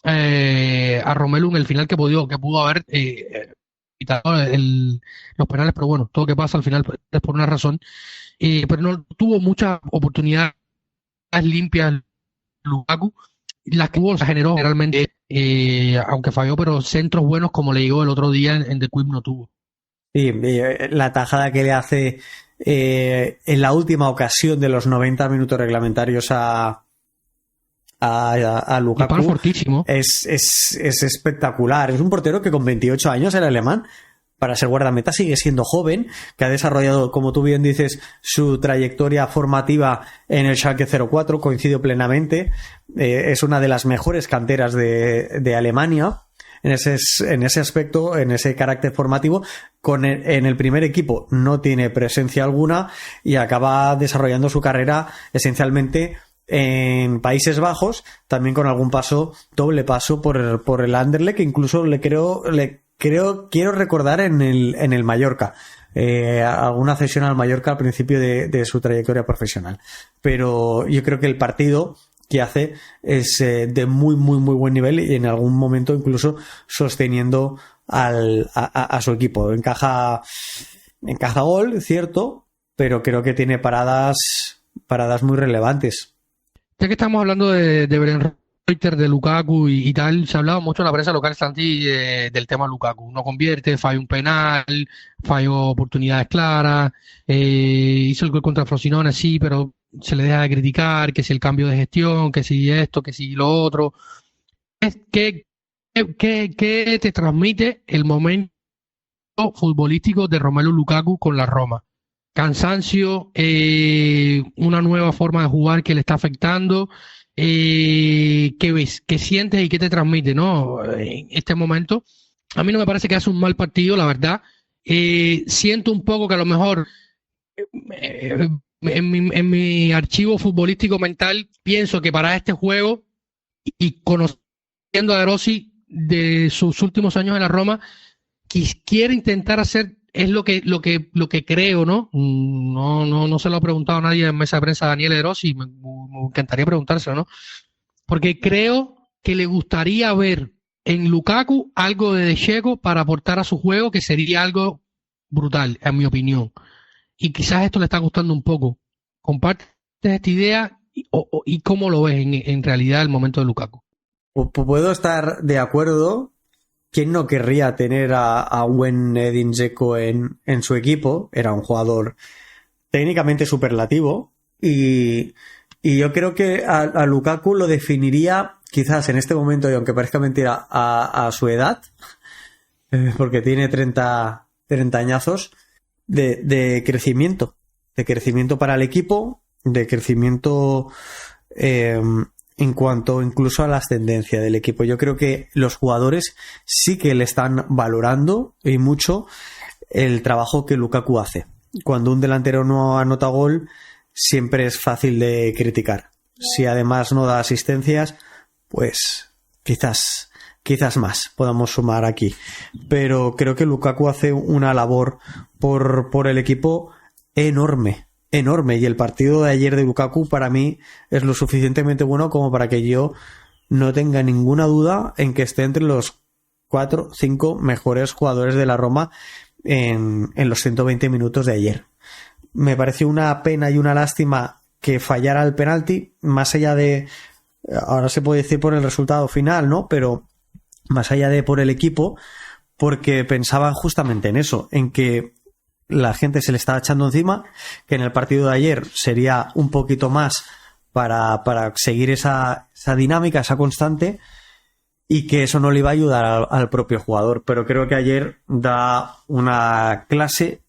a Romelu en el final que pudo haber quitado los penales, pero bueno, todo que pasa al final es por una razón, pero no tuvo muchas oportunidades limpias Lukaku. Las que hubo las generó generalmente, aunque falló, pero centros buenos como le llegó el otro día en The Quip no tuvo. Sí, la tajada que le hace en la última ocasión de los 90 minutos reglamentarios a Lukaku fortísimo. Es espectacular. Es un portero que con 28 años, el alemán, para ser guardameta sigue siendo joven, que ha desarrollado, como tú bien dices, su trayectoria formativa en el Schalke 04, coincido plenamente, es una de las mejores canteras de Alemania en ese aspecto, en ese carácter formativo. En el primer equipo no tiene presencia alguna y acaba desarrollando su carrera esencialmente en Países Bajos, también con algún doble paso por el Anderlecht, que incluso quiero recordar en el Mallorca, alguna cesión al Mallorca al principio de su trayectoria profesional, pero yo creo que el partido que hace es de muy muy muy buen nivel y en algún momento incluso sosteniendo a su equipo. Encaja gol, cierto, pero creo que tiene paradas muy relevantes. Ya que estamos hablando de Wellenreuther, de Lukaku y tal, se ha hablado mucho en la prensa local, Santi, del tema Lukaku. No convierte, falla un penal, falló oportunidades claras, hizo el gol contra Frosinone, sí, pero se le deja de criticar, que si el cambio de gestión, que si esto, que si lo otro. ¿Qué te transmite el momento futbolístico de Romelu Lukaku con la Roma? Cansancio, una nueva forma de jugar que le está afectando. ¿Qué ves? ¿Qué sientes y qué te transmite, ¿no? En este momento, a mí no me parece que hace un mal partido, la verdad. Siento un poco que a lo mejor en mi archivo futbolístico mental pienso que para este juego y conociendo a De Rossi de sus últimos años en la Roma, quiere intentar hacer, es lo que creo, ¿no? No se lo ha preguntado a nadie en mesa de prensa a Daniele De Rossi, me encantaría preguntárselo, ¿no? Porque creo que le gustaría ver en Lukaku algo de Dzeko para aportar a su juego, que sería algo brutal, en mi opinión. Y quizás esto le está gustando un poco. ¿Compartes esta idea y cómo lo ves en realidad el momento de Lukaku? Puedo estar de acuerdo. ¿Quién no querría tener a un buen Edin Dzeko en su equipo? Era un jugador técnicamente superlativo y yo creo que a Lukaku lo definiría quizás en este momento, y aunque parezca mentira, a su edad, porque tiene 30 añazos, de crecimiento para el equipo, de crecimiento en cuanto incluso a la ascendencia del equipo. Yo creo que los jugadores sí que le están valorando y mucho el trabajo que Lukaku hace. Cuando un delantero no anota gol, siempre es fácil de criticar. Si además no da asistencias, pues quizás más podamos sumar aquí. Pero creo que Lukaku hace una labor por el equipo enorme. Y el partido de ayer de Lukaku para mí es lo suficientemente bueno como para que yo no tenga ninguna duda en que esté entre los 4-5 mejores jugadores de la Roma en los 120 minutos de ayer. Me pareció una pena y una lástima que fallara el penalti, más allá de, ahora se puede decir por el resultado final, ¿no? Pero más allá de por el equipo, porque pensaban justamente en eso, en que la gente se le estaba echando encima, que en el partido de ayer sería un poquito más para seguir esa dinámica, esa constante, y que eso no le iba a ayudar al propio jugador. Pero creo que ayer da una clase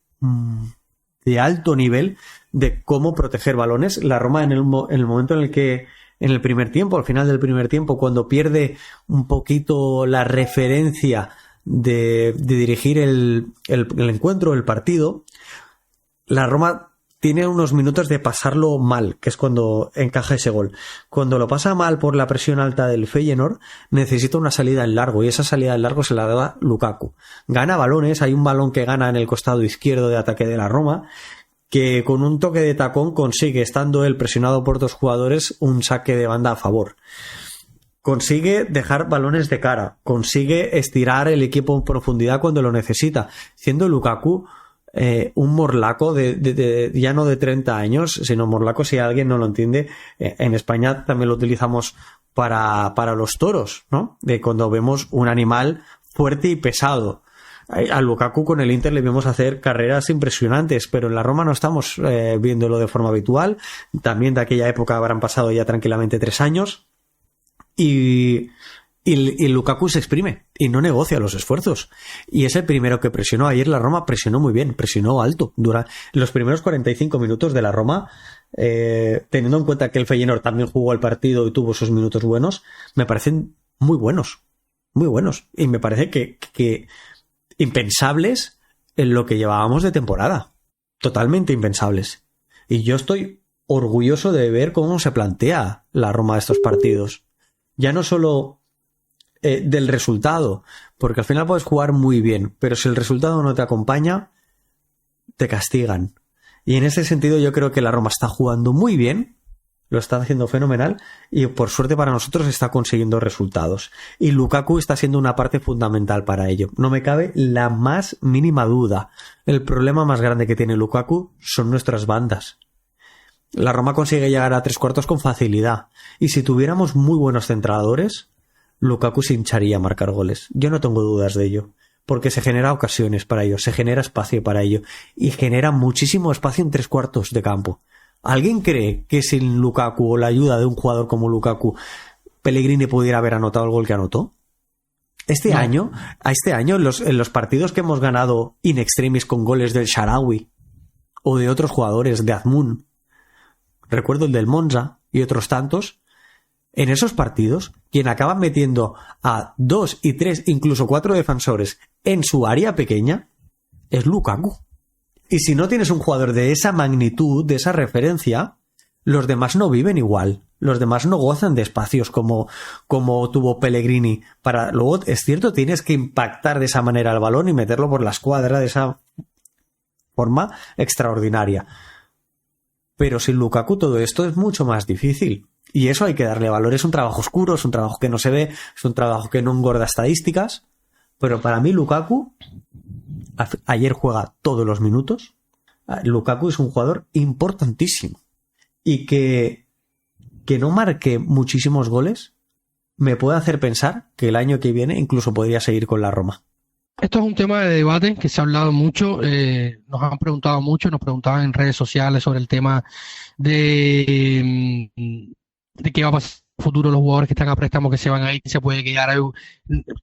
de alto nivel de cómo proteger balones. La Roma en el momento en el que en el primer tiempo, al final del primer tiempo, cuando pierde un poquito la referencia de dirigir el encuentro, el partido, la Roma tiene unos minutos de pasarlo mal, que es cuando encaja ese gol. Cuando lo pasa mal por la presión alta del Feyenoord, necesita una salida en largo, y esa salida en largo se la da Lukaku. Gana balones, hay un balón que gana en el costado izquierdo de ataque de la Roma, que con un toque de tacón consigue, estando él presionado por dos jugadores, un saque de banda a favor. Consigue dejar balones de cara, consigue estirar el equipo en profundidad cuando lo necesita, siendo Lukaku un morlaco ya no de 30 años, sino morlaco, si alguien no lo entiende, en España también lo utilizamos para los toros, ¿no? De cuando vemos un animal fuerte y pesado. A Lukaku con el Inter le vimos hacer carreras impresionantes, pero en la Roma no estamos viéndolo de forma habitual. También de aquella época habrán pasado ya tranquilamente 3 años. Y Lukaku se exprime y no negocia los esfuerzos. Y es el primero que presionó. Ayer la Roma presionó muy bien, presionó alto. Los primeros 45 minutos de la Roma, teniendo en cuenta que el Feyenoord también jugó el partido y tuvo sus minutos buenos, me parecen muy buenos. Muy buenos. Y me parece que impensables en lo que llevábamos de temporada. Totalmente impensables. Y yo estoy orgulloso de ver cómo se plantea la Roma estos partidos. Ya no solo del resultado, porque al final puedes jugar muy bien, pero si el resultado no te acompaña, te castigan. Y en ese sentido yo creo que la Roma está jugando muy bien, lo está haciendo fenomenal, y por suerte para nosotros está consiguiendo resultados. Y Lukaku está siendo una parte fundamental para ello. No me cabe la más mínima duda. El problema más grande que tiene Lukaku son nuestras bandas. La Roma consigue llegar a 3/4 con facilidad. Y si tuviéramos muy buenos centradores, Lukaku se hincharía a marcar goles. Yo no tengo dudas de ello. Porque se genera ocasiones para ello, se genera espacio para ello. Y genera muchísimo espacio en 3/4 de campo. ¿Alguien cree que sin Lukaku o la ayuda de un jugador como Lukaku, Pellegrini pudiera haber anotado el gol que anotó? Este año, en los partidos que hemos ganado in extremis con goles del Shaarawy o de otros jugadores, de Azmoun, recuerdo el del Monza y otros tantos, en esos partidos, quien acaba metiendo a 2 y 3, incluso 4 defensores en su área pequeña, es Lukaku. Y si no tienes un jugador de esa magnitud, de esa referencia, los demás no viven igual. Los demás no gozan de espacios como tuvo Pellegrini. Luego, es cierto, tienes que impactar de esa manera el balón y meterlo por la escuadra de esa forma extraordinaria. Pero sin Lukaku todo esto es mucho más difícil. Y eso hay que darle valor. Es un trabajo oscuro, es un trabajo que no se ve, es un trabajo que no engorda estadísticas. Pero para mí Lukaku ayer juega todos los minutos. Lukaku es un jugador importantísimo. Y que no marque muchísimos goles me puede hacer pensar que el año que viene incluso podría seguir con la Roma. Esto es un tema de debate que se ha hablado mucho, nos han preguntado mucho, nos preguntaban en redes sociales sobre el tema de qué va a pasar en el futuro, los jugadores que están a préstamo, que se van a ir, que se puede quedar.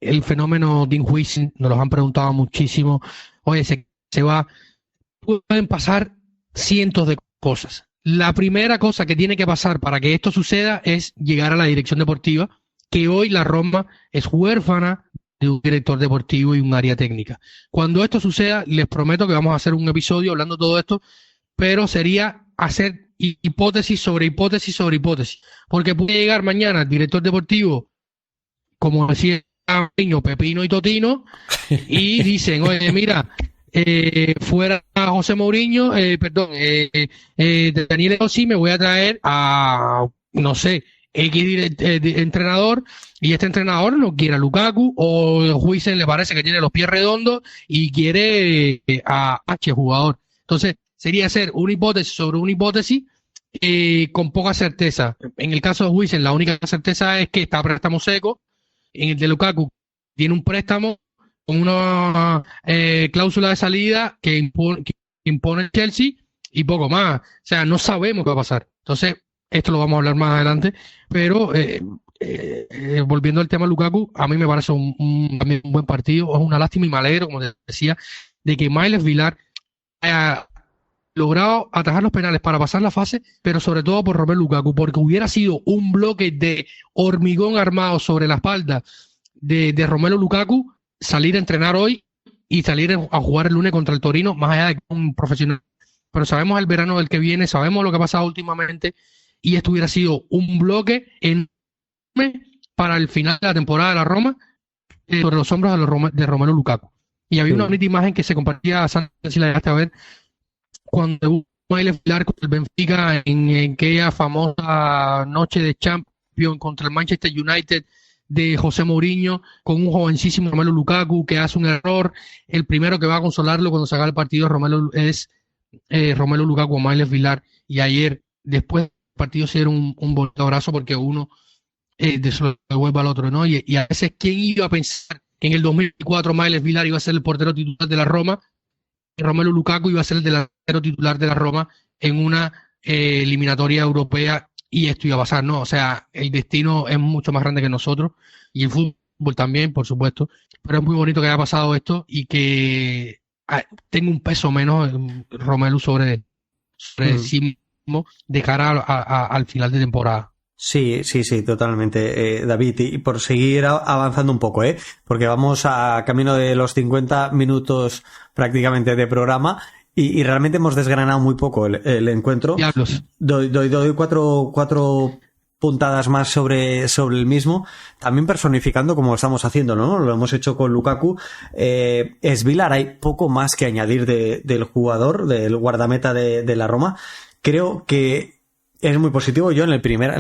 El fenómeno Dean Huijsen, nos lo han preguntado muchísimo. Oye, se va. Pueden pasar cientos de cosas. La primera cosa que tiene que pasar para que esto suceda es llegar a la dirección deportiva, que hoy la Roma es huérfana de un director deportivo y un área técnica. Cuando esto suceda, les prometo que vamos a hacer un episodio hablando de todo esto, pero sería hacer hipótesis sobre hipótesis sobre hipótesis, porque puede llegar mañana el director deportivo, como decía Pepino y Totino, y dicen, oye, mira, fuera José Mourinho, Daniele Rossi, me voy a traer a, no sé, X entrenador, y este entrenador no quiere a Lukaku, o Huijsen le parece que tiene los pies redondos y quiere a H jugador. Entonces, sería hacer una hipótesis sobre una hipótesis con poca certeza. En el caso de Huijsen, la única certeza es que está a préstamo seco. En el de Lukaku, tiene un préstamo con una cláusula de salida que impone el Chelsea y poco más. O sea, no sabemos qué va a pasar. Entonces, esto lo vamos a hablar más adelante, pero volviendo al tema de Lukaku, a mí me parece también un buen partido. Es una lástima y me alegro, como te decía, de que Miles Vilar haya logrado atajar los penales para pasar la fase, pero sobre todo por Romelu Lukaku, porque hubiera sido un bloque de hormigón armado sobre la espalda de Romelu Lukaku, salir a entrenar hoy y salir a jugar el lunes contra el Torino, más allá de un profesional. Pero sabemos el verano del que viene, sabemos lo que ha pasado últimamente, y esto hubiera sido un bloque enorme para el final de la temporada de la Roma, sobre los hombros de Romelu Lukaku. Y había una bonita imagen que se compartía, si la llegaste a ver, cuando debutó Miles Vilar contra el Benfica en aquella famosa noche de Champions contra el Manchester United de José Mourinho, con un jovencísimo Romelu Lukaku que hace un error. El primero que va a consolarlo cuando se haga el partido es Romelu Lukaku o Miles Vilar. Y ayer, después del partido, se dieron un bonito abrazo porque uno se lo devuelve al otro, ¿no? Y a veces, ¿quién iba a pensar que en el 2004 Miles Vilar iba a ser el portero titular de la Roma? Romelu Lukaku iba a ser el delantero titular de la Roma en una eliminatoria europea, y esto iba a pasar, ¿no? O sea, el destino es mucho más grande que nosotros, y el fútbol también, por supuesto, pero es muy bonito que haya pasado esto y que tenga un peso menos Romelu sobre sí mismo de cara al final de temporada. Sí, totalmente, David. Y por seguir avanzando un poco, porque vamos a camino de los 50 minutos prácticamente de programa y realmente hemos desgranado muy poco el encuentro. Diablos. Doy cuatro puntadas más sobre el mismo, también personificando como estamos haciendo, ¿no? Lo hemos hecho con Lukaku. Es Vilar, hay poco más que añadir del jugador, del guardameta de la Roma. Creo que es muy positivo. Yo en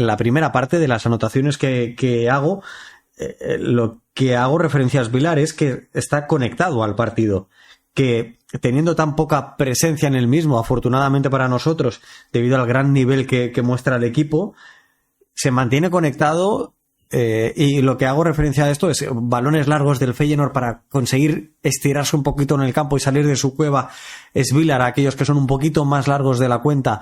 la primera parte de las anotaciones que hago, lo que hago referencia a Vilar es que está conectado al partido, que teniendo tan poca presencia en el mismo, afortunadamente para nosotros, debido al gran nivel que muestra el equipo, se mantiene conectado. Y lo que hago referencia a esto es balones largos del Feyenoord para conseguir estirarse un poquito en el campo y salir de su cueva. Es Vilar, aquellos que son un poquito más largos de la cuenta,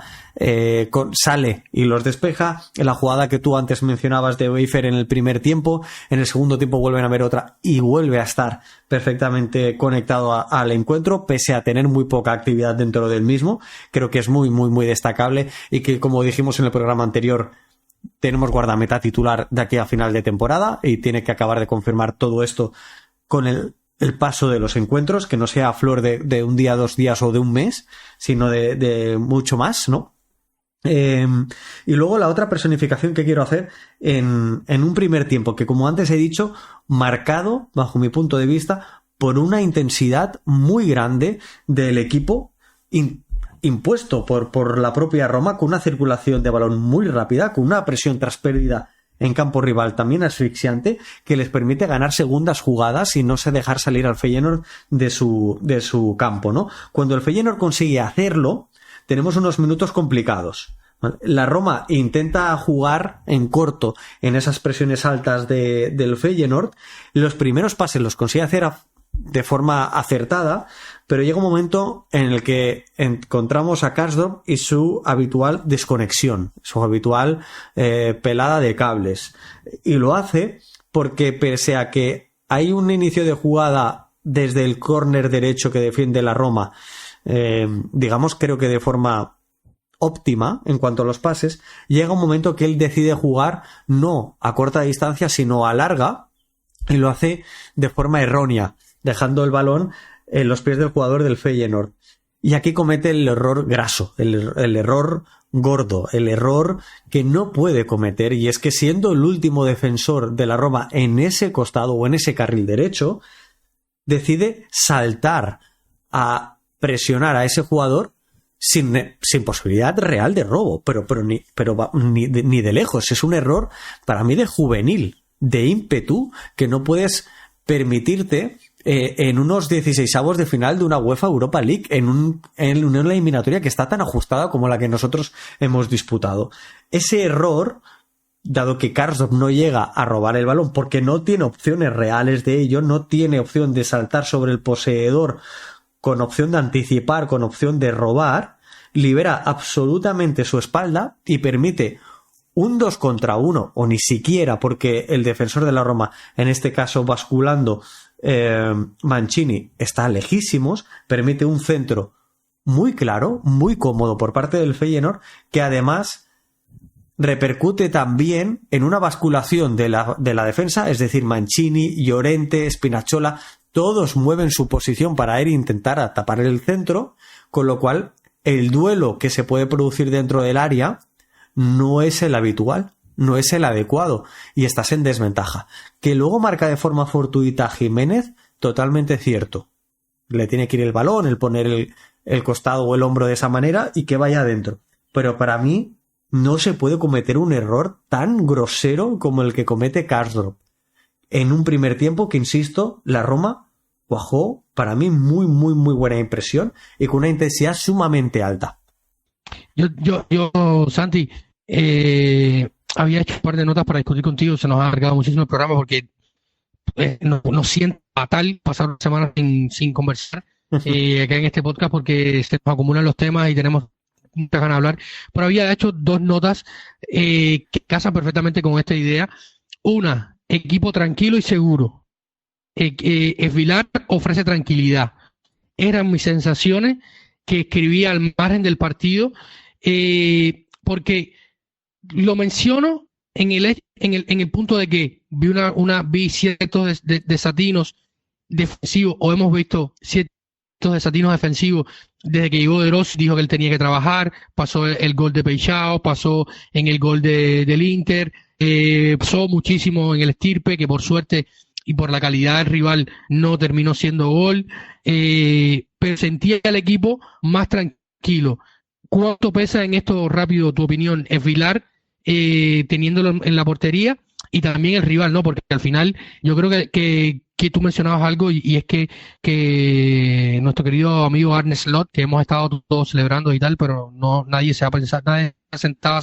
sale y los despeja. En la jugada que tú antes mencionabas de Weifer en el primer tiempo, en el segundo tiempo vuelven a ver otra y vuelve a estar perfectamente conectado al encuentro, pese a tener muy poca actividad dentro del mismo. Creo que es muy, muy, muy destacable y que, como dijimos en el programa anterior, tenemos guardameta titular de aquí a final de temporada y tiene que acabar de confirmar todo esto con el paso de los encuentros, que no sea a flor de un día, 2 días o de un mes, sino de mucho más, ¿no? Y luego la otra personificación que quiero hacer en un primer tiempo, que como antes he dicho, marcado, bajo mi punto de vista, por una intensidad muy grande del equipo, impuesto por la propia Roma, con una circulación de balón muy rápida, con una presión tras pérdida en campo rival también asfixiante, que les permite ganar segundas jugadas y no se dejar salir al Feyenoord de su campo, ¿no? Cuando el Feyenoord consigue hacerlo, tenemos unos minutos complicados. La Roma intenta jugar en corto en esas presiones altas del Feyenoord. Los primeros pases los consigue hacer de forma acertada, pero llega un momento en el que encontramos a Karsdorp y su habitual desconexión, su habitual pelada de cables. Y lo hace porque, pese a que hay un inicio de jugada desde el córner derecho que defiende la Roma, digamos, creo que de forma óptima en cuanto a los pases, llega un momento que él decide jugar no a corta distancia, sino a larga, y lo hace de forma errónea, dejando el balón en los pies del jugador del Feyenoord. Y aquí comete el error graso, el error gordo, el error que no puede cometer, y es que, siendo el último defensor de la Roma en ese costado o en ese carril derecho, decide saltar a presionar a ese jugador sin posibilidad real de robo, pero ni de lejos. Es un error para mí de juvenil, de ímpetu, que no puedes permitirte en unos 16avos de final de una UEFA Europa League, en una eliminatoria que está tan ajustada como la que nosotros hemos disputado. Ese error, dado que Karsdorp no llega a robar el balón porque no tiene opciones reales de ello, no tiene opción de saltar sobre el poseedor con opción de anticipar, con opción de robar, libera absolutamente su espalda y permite un 2 contra 1, o ni siquiera, porque el defensor de la Roma, en este caso basculando, Mancini, está lejísimos, permite un centro muy claro, muy cómodo por parte del Feyenoord, que además repercute también en una basculación de la defensa, es decir, Mancini, Llorente, Spinazzola, todos mueven su posición para ir a intentar tapar el centro, con lo cual el duelo que se puede producir dentro del área no es el habitual, no es el adecuado, y estás en desventaja. Que luego marca de forma fortuita Jiménez, totalmente cierto. Le tiene que ir el balón, el poner el costado o el hombro de esa manera y que vaya adentro. Pero para mí no se puede cometer un error tan grosero como el que comete Karsdorp. En un primer tiempo que, insisto, la Roma cuajó, para mí, muy, muy, muy buena impresión y con una intensidad sumamente alta. Yo, Santi, había hecho un par de notas para discutir contigo, se nos ha alargado muchísimo el programa porque nos siente fatal pasar una semana sin conversar acá en este podcast, porque se nos acumulan los temas y tenemos muchas ganas de hablar, pero había hecho dos notas que casan perfectamente con esta idea. Una, equipo tranquilo y seguro. Svilar ofrece tranquilidad. Eran mis sensaciones que escribí al margen del partido, porque lo menciono en el punto de que vi ciertos desatinos defensivos, o hemos visto ciertos desatinos defensivos desde que llegó De Rossi. Dijo que él tenía que trabajar, pasó el gol de Peixao, pasó en el gol del Inter, pasó muchísimo en el Stirpe, que por suerte y por la calidad del rival no terminó siendo gol, pero sentía al equipo más tranquilo. ¿Cuánto pesa en esto, rápido, tu opinión, Svilar, teniéndolo en la portería, y también el rival, ¿no? Porque al final yo creo que tú mencionabas algo, y es que nuestro querido amigo Arne Slot, que hemos estado todos celebrando y tal, pero nadie se ha pensado, nadie ha sentado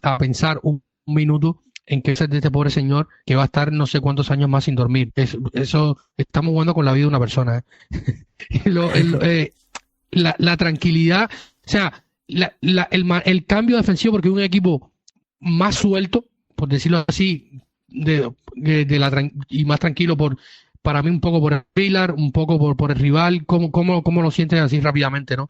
a pensar un minuto en que es de este pobre señor que va a estar no sé cuántos años más sin dormir. Eso estamos jugando con la vida de una persona, la tranquilidad, o sea, el cambio defensivo, porque un equipo más suelto, por decirlo así, y más tranquilo, para mí un poco por el Svilar, un poco por el rival. ¿Cómo lo sientes así rápidamente, no?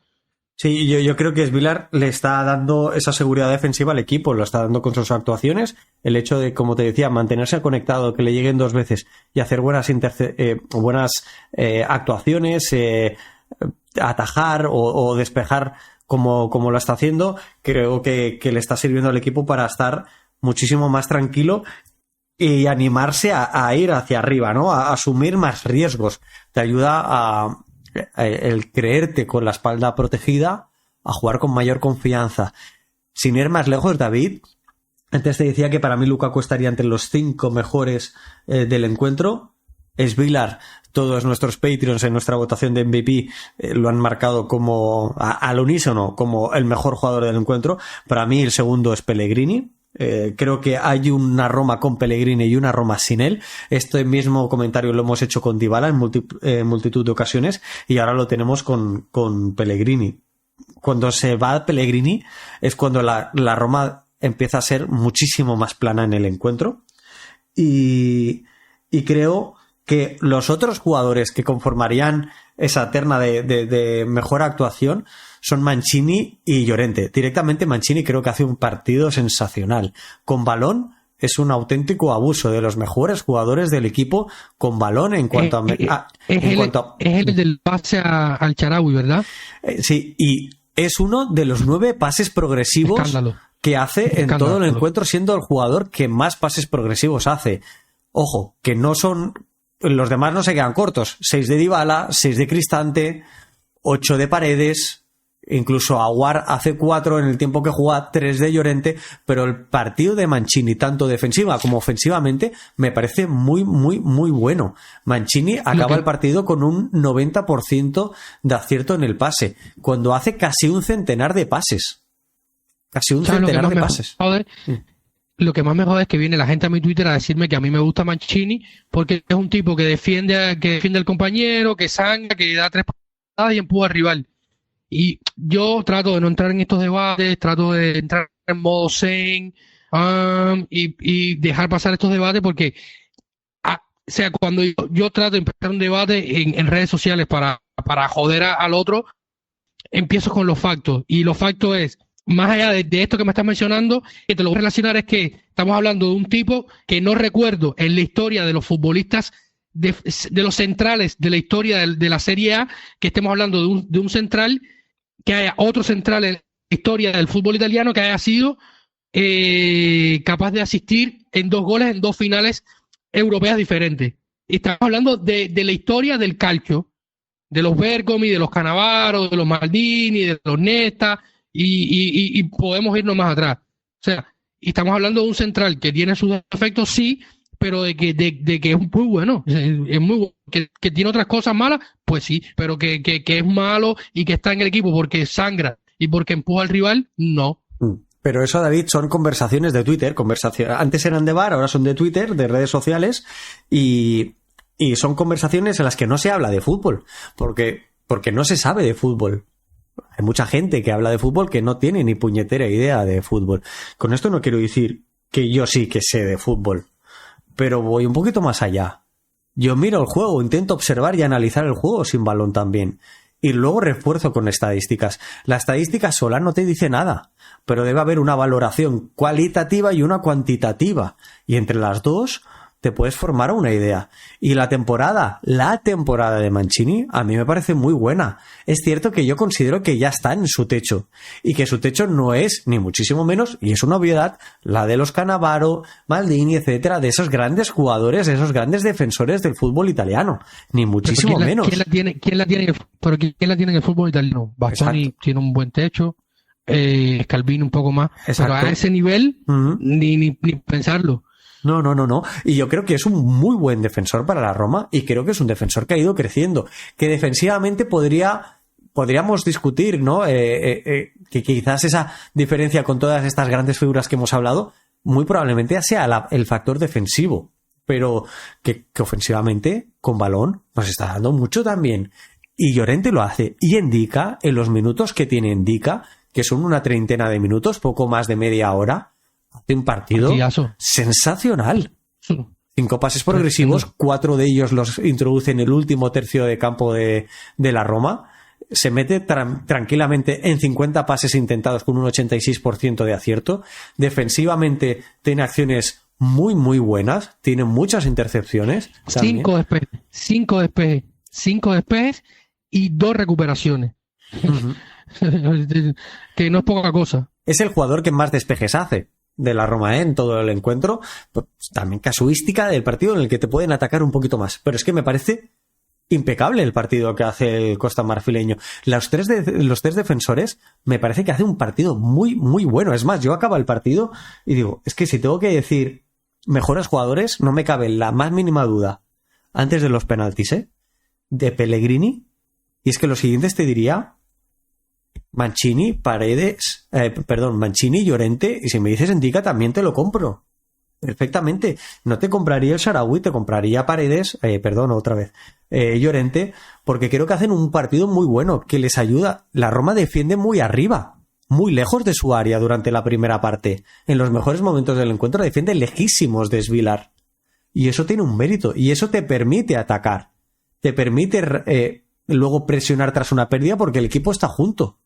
Sí, yo creo que Svilar le está dando esa seguridad defensiva al equipo, lo está dando con sus actuaciones. El hecho de, como te decía, mantenerse conectado, que le lleguen 2 veces y hacer buenas actuaciones, atajar o despejar como lo está haciendo, creo que le está sirviendo al equipo para estar muchísimo más tranquilo y animarse a ir hacia arriba, ¿no? A asumir más riesgos. Te ayuda el creerte con la espalda protegida, a jugar con mayor confianza. Sin ir más lejos, David, antes te decía que para mí Lukaku estaría entre los 5 mejores del encuentro. Svilar, todos nuestros Patreons en nuestra votación de MVP lo han marcado como al unísono como el mejor jugador del encuentro. Para mí el segundo es Pellegrini. Creo que hay una Roma con Pellegrini y una Roma sin él. Este mismo comentario lo hemos hecho con Dybala en multitud de ocasiones, y ahora lo tenemos con Pellegrini. Cuando se va Pellegrini es cuando la Roma empieza a ser muchísimo más plana en el encuentro, y creo que los otros jugadores que conformarían esa terna de mejor actuación son Mancini y Llorente. Directamente Mancini creo que hace un partido sensacional. Con balón es un auténtico abuso, de los mejores jugadores del equipo con balón en cuanto es el del pase al Shaarawy, ¿verdad? Sí, y es uno de los 9 pases progresivos que hace en todo el encuentro, siendo el jugador que más pases progresivos hace. Ojo, que no son... Los demás no se quedan cortos. 6 de Dybala, 6 de Cristante, 8 de Paredes, incluso Aouar hace 4 en el tiempo que juega, 3 de Llorente, pero el partido de Mancini, tanto defensiva como ofensivamente, me parece muy, muy, muy bueno. Mancini acaba el partido con un 90% de acierto en el pase, cuando hace casi un centenar de pases. Casi un centenar de pases. Lo que más me jode es que viene la gente a mi Twitter a decirme que a mí me gusta Mancini porque es un tipo que defiende al compañero, que sangra, que da 3 patadas y empuja al rival. Y yo trato de no entrar en estos debates, trato de entrar en modo zen y dejar pasar estos debates porque, o sea, cuando yo trato de empezar un debate en redes sociales para joder al otro, empiezo con los factos. Y los factos es... Más allá de esto que me estás mencionando, que te lo voy a relacionar, es que estamos hablando de un tipo que no recuerdo en la historia de los futbolistas, de los centrales de la historia de la Serie A, que estemos hablando de un central, que haya otro central en la historia del fútbol italiano que haya sido capaz de asistir en 2 goles en 2 finales europeas diferentes. Y estamos hablando de la historia del calcio, de los Bergomi, de los Cannavaro, de los Maldini, de los Nesta, y podemos irnos más atrás. O sea, y estamos hablando de un central que tiene sus defectos, sí, pero de que es muy bueno. Es muy bueno. Que tiene otras cosas malas, pues sí, pero que es malo y que está en el equipo porque sangra y porque empuja al rival, no. Pero eso, David, son conversaciones de Twitter. Antes eran de bar, ahora son de Twitter, de redes sociales, y son conversaciones en las que no se habla de fútbol, porque no se sabe de fútbol. Hay mucha gente que habla de fútbol que no tiene ni puñetera idea de fútbol. Con esto no quiero decir que yo sí que sé de fútbol, pero voy un poquito más allá. Yo miro el juego, intento observar y analizar el juego sin balón también. Y luego refuerzo con estadísticas. La estadística sola no te dice nada, pero debe haber una valoración cualitativa y una cuantitativa. Y entre las dos te puedes formar una idea. Y la temporada de Mancini a mí me parece muy buena. Es cierto que yo considero que ya está en su techo, y que su techo no es, ni muchísimo menos, y es una obviedad, la de los Cannavaro, Maldini, etcétera, de esos grandes jugadores, de esos grandes defensores del fútbol italiano, ni muchísimo menos. ¿Quién la tiene en el fútbol italiano? Bastoni tiene un buen techo, Scalvini un poco más. Exacto. Pero a ese nivel, ni pensarlo. No. Y yo creo que es un muy buen defensor para la Roma, y creo que es un defensor que ha ido creciendo, que defensivamente podríamos discutir, ¿no? Que quizás esa diferencia con todas estas grandes figuras que hemos hablado, muy probablemente sea el factor defensivo, pero que ofensivamente, con balón, nos está dando mucho también. Y Llorente lo hace, y indica, en los minutos que tiene indica, que son una treintena de minutos, poco más de media hora, hace un partido sensacional. 5 pases progresivos, 4 de ellos los introduce en el último tercio de campo de la Roma. Se mete tranquilamente en 50 pases intentados con un 86% de acierto. Defensivamente tiene acciones muy, muy buenas. Tiene muchas intercepciones. 5 despejes y 2 recuperaciones. Que no es poca cosa. Es el jugador que más despejes hace de la Roma, en todo el encuentro. Pues también casuística del partido en el que te pueden atacar un poquito más. Pero es que me parece impecable el partido que hace el Costa Marfileño. Los tres defensores me parece que hace un partido muy, muy bueno. Es más, yo acabo el partido y digo, es que si tengo que decir mejores jugadores, no me cabe la más mínima duda antes de los penaltis, de Pellegrini. Y es que los siguientes te diría Mancini, Mancini, Llorente, y si me dices Ndicka también te lo compro. Perfectamente. No te compraría el Shaarawy, te compraría Llorente, porque creo que hacen un partido muy bueno, que les ayuda. La Roma defiende muy arriba, muy lejos de su área durante la primera parte. En los mejores momentos del encuentro defiende lejísimos de Svilar. Y eso tiene un mérito, y eso te permite atacar. Te permite luego presionar tras una pérdida porque el equipo está junto.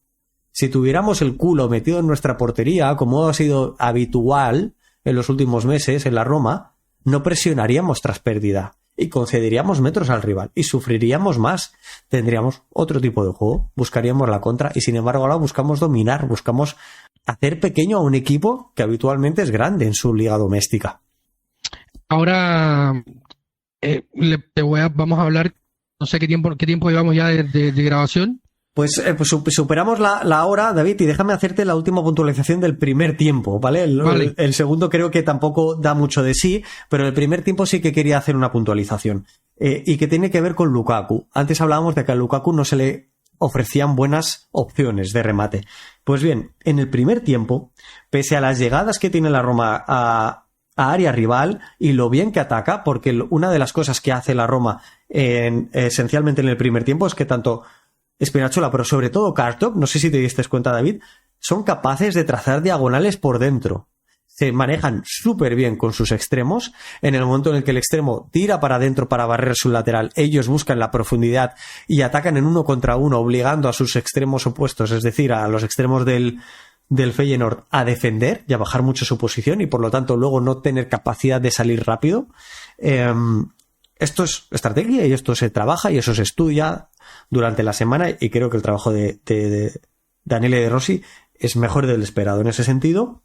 Si tuviéramos el culo metido en nuestra portería, como ha sido habitual en los últimos meses en la Roma, no presionaríamos tras pérdida y concederíamos metros al rival y sufriríamos más. Tendríamos otro tipo de juego, buscaríamos la contra y sin embargo ahora buscamos dominar, buscamos hacer pequeño a un equipo que habitualmente es grande en su liga doméstica. Ahora vamos a hablar, no sé qué tiempo llevamos ya de grabación. Pues superamos la hora, David, y déjame hacerte la última puntualización del primer tiempo, ¿vale? Vale. El segundo creo que tampoco da mucho de sí, pero el primer tiempo sí que quería hacer una puntualización, y que tiene que ver con Lukaku. Antes hablábamos de que a Lukaku no se le ofrecían buenas opciones de remate. Pues bien, en el primer tiempo, pese a las llegadas que tiene la Roma a área rival y lo bien que ataca, porque una de las cosas que hace la Roma esencialmente en el primer tiempo es que tanto Spinazzola, pero sobre todo Karsdorp, no sé si te diste cuenta, David, son capaces de trazar diagonales por dentro. Se manejan súper bien con sus extremos. En el momento en el que el extremo tira para adentro para barrer su lateral, ellos buscan la profundidad y atacan en 1 contra 1, obligando a sus extremos opuestos, es decir, a los extremos del Feyenoord, a defender y a bajar mucho su posición y por lo tanto luego no tener capacidad de salir rápido. Esto es estrategia y esto se trabaja y eso se estudia durante la semana, y creo que el trabajo de Daniele De Rossi es mejor del esperado en ese sentido.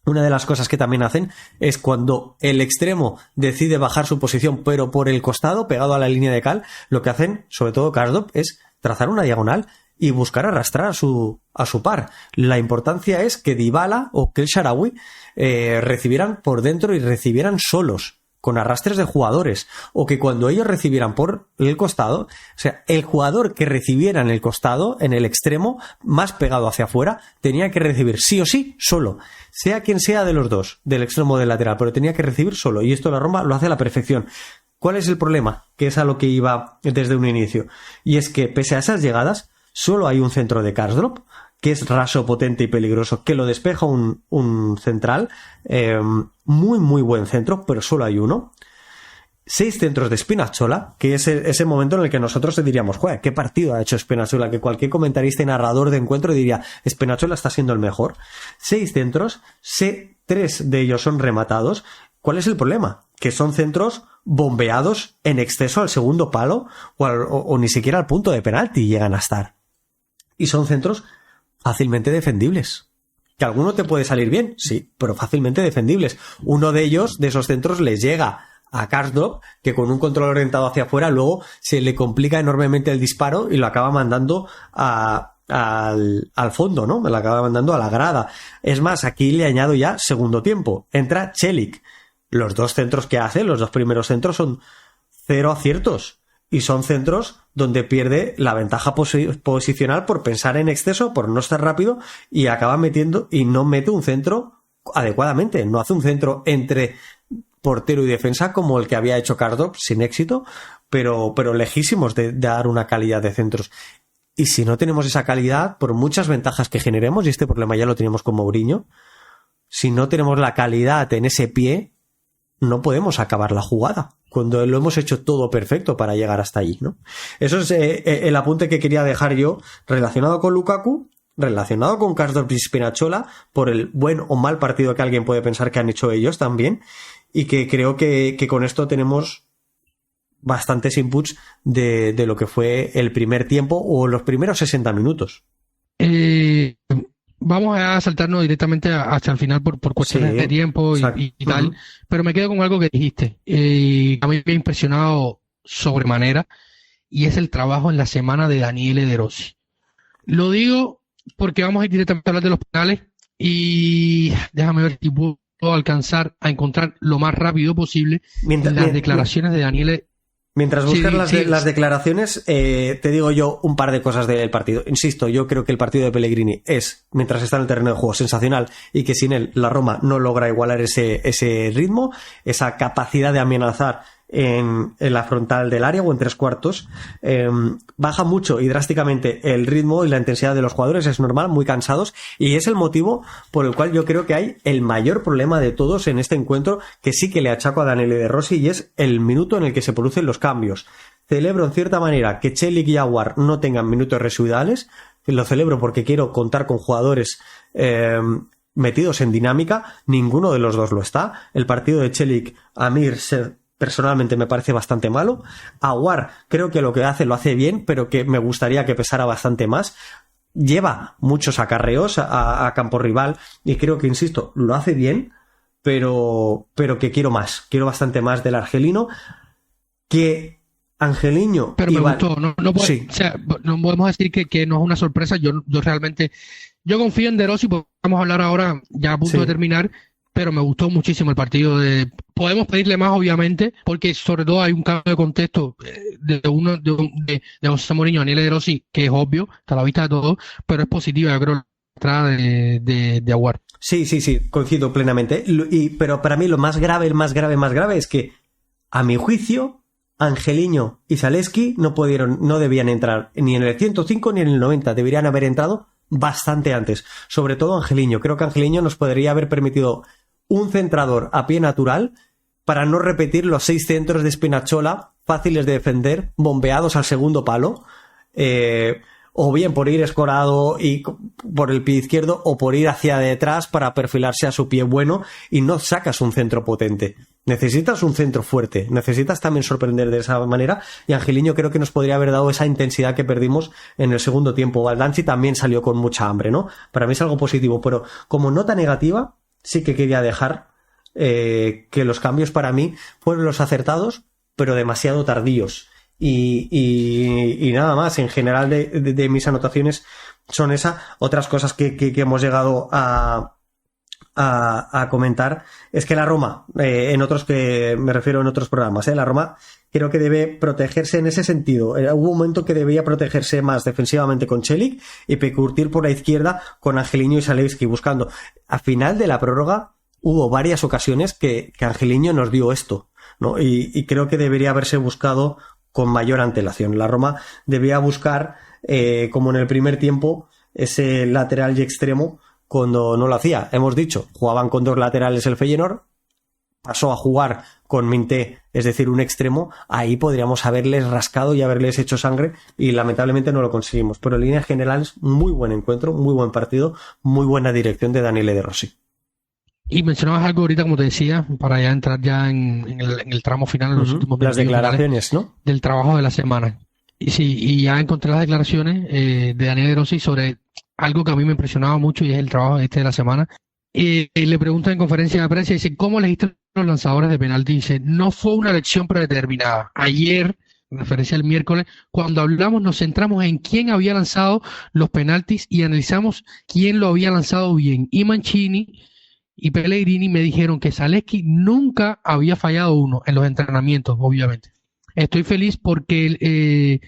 Una de las cosas que también hacen es cuando el extremo decide bajar su posición pero por el costado, pegado a la línea de cal, lo que hacen, sobre todo Karsdorp, es trazar una diagonal y buscar arrastrar a su par. La importancia es que Dybala o que el Shaarawy recibieran por dentro y recibieran solos, con arrastres de jugadores, o que cuando ellos recibieran por el costado, o sea, el jugador que recibiera en el costado, en el extremo, más pegado hacia afuera, tenía que recibir sí o sí solo, sea quien sea de los dos, del extremo o del lateral, pero tenía que recibir solo, y esto la Roma lo hace a la perfección. ¿Cuál es el problema? Que es a lo que iba desde un inicio, y es que pese a esas llegadas, solo hay un centro de Karsdorp, que es raso, potente y peligroso, que lo despeja un central, muy muy buen centro, pero solo hay uno. 6 centros de Spinazzola, que es ese momento en el que nosotros diríamos, joder, qué partido ha hecho Spinazzola, que cualquier comentarista y narrador de encuentro diría, Spinazzola está siendo el mejor. 6 centros, 3 de ellos son rematados. ¿Cuál es el problema? Que son centros bombeados en exceso al segundo palo o ni siquiera al punto de penalti llegan a estar. Y son centros fácilmente defendibles. ¿Que alguno te puede salir bien? Sí, pero fácilmente defendibles. Uno de ellos, de esos centros, les llega a Karsdorp, que con un control orientado hacia afuera luego se le complica enormemente el disparo y lo acaba mandando al fondo, ¿no? Lo acaba mandando a la grada. Es más, aquí le añado ya segundo tiempo. Entra Celik. Los 2 centros que hace, los 2 primeros centros son 0 aciertos. Y son centros donde pierde la ventaja posicional por pensar en exceso, por no estar rápido, y acaba metiendo y no mete un centro adecuadamente. No hace un centro entre portero y defensa como el que había hecho Karsdorp, sin éxito, pero lejísimos de dar una calidad de centros. Y si no tenemos esa calidad, por muchas ventajas que generemos, y este problema ya lo teníamos con Mourinho, si no tenemos la calidad en ese pie, no podemos acabar la jugada, cuando lo hemos hecho todo perfecto para llegar hasta allí, ¿no? Eso es el apunte que quería dejar yo relacionado con Lukaku, relacionado con Karsdorp y Spinazzola, por el buen o mal partido que alguien puede pensar que han hecho ellos también, y que creo que con esto tenemos bastantes inputs de lo que fue el primer tiempo o los primeros 60 minutos. Vamos a saltarnos directamente hasta el final por cuestiones de tiempo y tal, pero me quedo con algo que dijiste. A mí me ha impresionado sobremanera, y es el trabajo en la semana de Daniele De Rossi. Lo digo porque vamos a ir directamente a hablar de los penales y déjame ver si puedo alcanzar a encontrar lo más rápido posible las declaraciones de Daniele. Mientras buscas las declaraciones, te digo yo un par de cosas del partido. Insisto, yo creo que el partido de Pellegrini es, mientras está en el terreno de juego, sensacional y que sin él la Roma no logra igualar ese ritmo, esa capacidad de amenazar en la frontal del área o en tres cuartos. Baja mucho y drásticamente el ritmo y la intensidad de los jugadores, es normal, muy cansados, y es el motivo por el cual yo creo que hay el mayor problema de todos en este encuentro, que sí que le achaco a Daniele De Rossi, y es el minuto en el que se producen los cambios. Celebro en cierta manera que Celik y Aouar no tengan minutos residuales, lo celebro porque quiero contar con jugadores metidos en dinámica. Ninguno de los dos lo está. El partido de Celik, Amir, personalmente me parece bastante malo. Aouar creo que lo que hace lo hace bien, pero que me gustaría que pesara bastante más. Lleva muchos acarreos a campo rival y creo que, insisto, lo hace bien, pero que quiero más. Quiero bastante más del argelino. Que Angeliño... Pero me gustó. Sí. O sea, no podemos decir que no es una sorpresa. Yo realmente... Yo confío en De Rossi, porque vamos a hablar ahora ya a punto de terminar, pero me gustó muchísimo el partido. Podemos pedirle más, obviamente, porque sobre todo hay un cambio de contexto de José Mourinho a Daniele De Rossi, que es obvio, está a la vista de todos, pero es positiva, yo creo, la entrada de Aouar. Sí, coincido plenamente. Pero para mí lo más grave es que, a mi juicio, Angeliño y Zalewski no debían entrar ni en el 105 ni en el 90, deberían haber entrado bastante antes. Sobre todo Angeliño. Creo que Angeliño nos podría haber permitido un centrador a pie natural para no repetir los 6 centros de Spinazzola fáciles de defender, bombeados al segundo palo, o bien por ir escorado y por el pie izquierdo, o por ir hacia detrás para perfilarse a su pie bueno, y no sacas un centro potente. Necesitas un centro fuerte, necesitas también sorprender de esa manera, y Angeliño creo que nos podría haber dado esa intensidad que perdimos en el segundo tiempo. Baldanzi también salió con mucha hambre, ¿no? Para mí es algo positivo, pero como nota negativa sí que quería dejar que los cambios para mí fueron los acertados, pero demasiado tardíos. Y nada más. En general de mis anotaciones son esas. Otras cosas que hemos llegado a comentar es que la Roma, en otros programas, la Roma creo que debe protegerse en ese sentido. Hubo un momento que debía protegerse más defensivamente con Celik y Pecurtir por la izquierda con Angeliño y Zalewski buscando. A final de la prórroga hubo varias ocasiones que Angeliño nos dio esto, ¿no? Y creo que debería haberse buscado con mayor antelación. La Roma debía buscar, como en el primer tiempo, ese lateral y extremo cuando no lo hacía. Hemos dicho, jugaban con 2 laterales el Feyenoord, pasó a jugar con Minté, es decir, un extremo. Ahí podríamos haberles rascado y haberles hecho sangre, y lamentablemente no lo conseguimos. Pero en líneas generales, muy buen encuentro, muy buen partido, muy buena dirección de Daniele De Rossi. Y mencionabas algo ahorita, como te decía, para ya entrar ya en el tramo final de los últimos las declaraciones, ¿no? Del trabajo de la semana. Y sí, y ya encontré las declaraciones de Daniele De Rossi sobre algo que a mí me impresionaba mucho, y es el trabajo de la semana. Le preguntan en conferencia de prensa, dice, ¿cómo elegiste los lanzadores de penalti? Dice, no fue una elección predeterminada. Ayer, en referencia al miércoles, cuando hablamos, nos centramos en quién había lanzado los penaltis y analizamos quién lo había lanzado bien. Y Mancini y Pellegrini me dijeron que Zalewski nunca había fallado uno en los entrenamientos, obviamente. Estoy feliz porque él es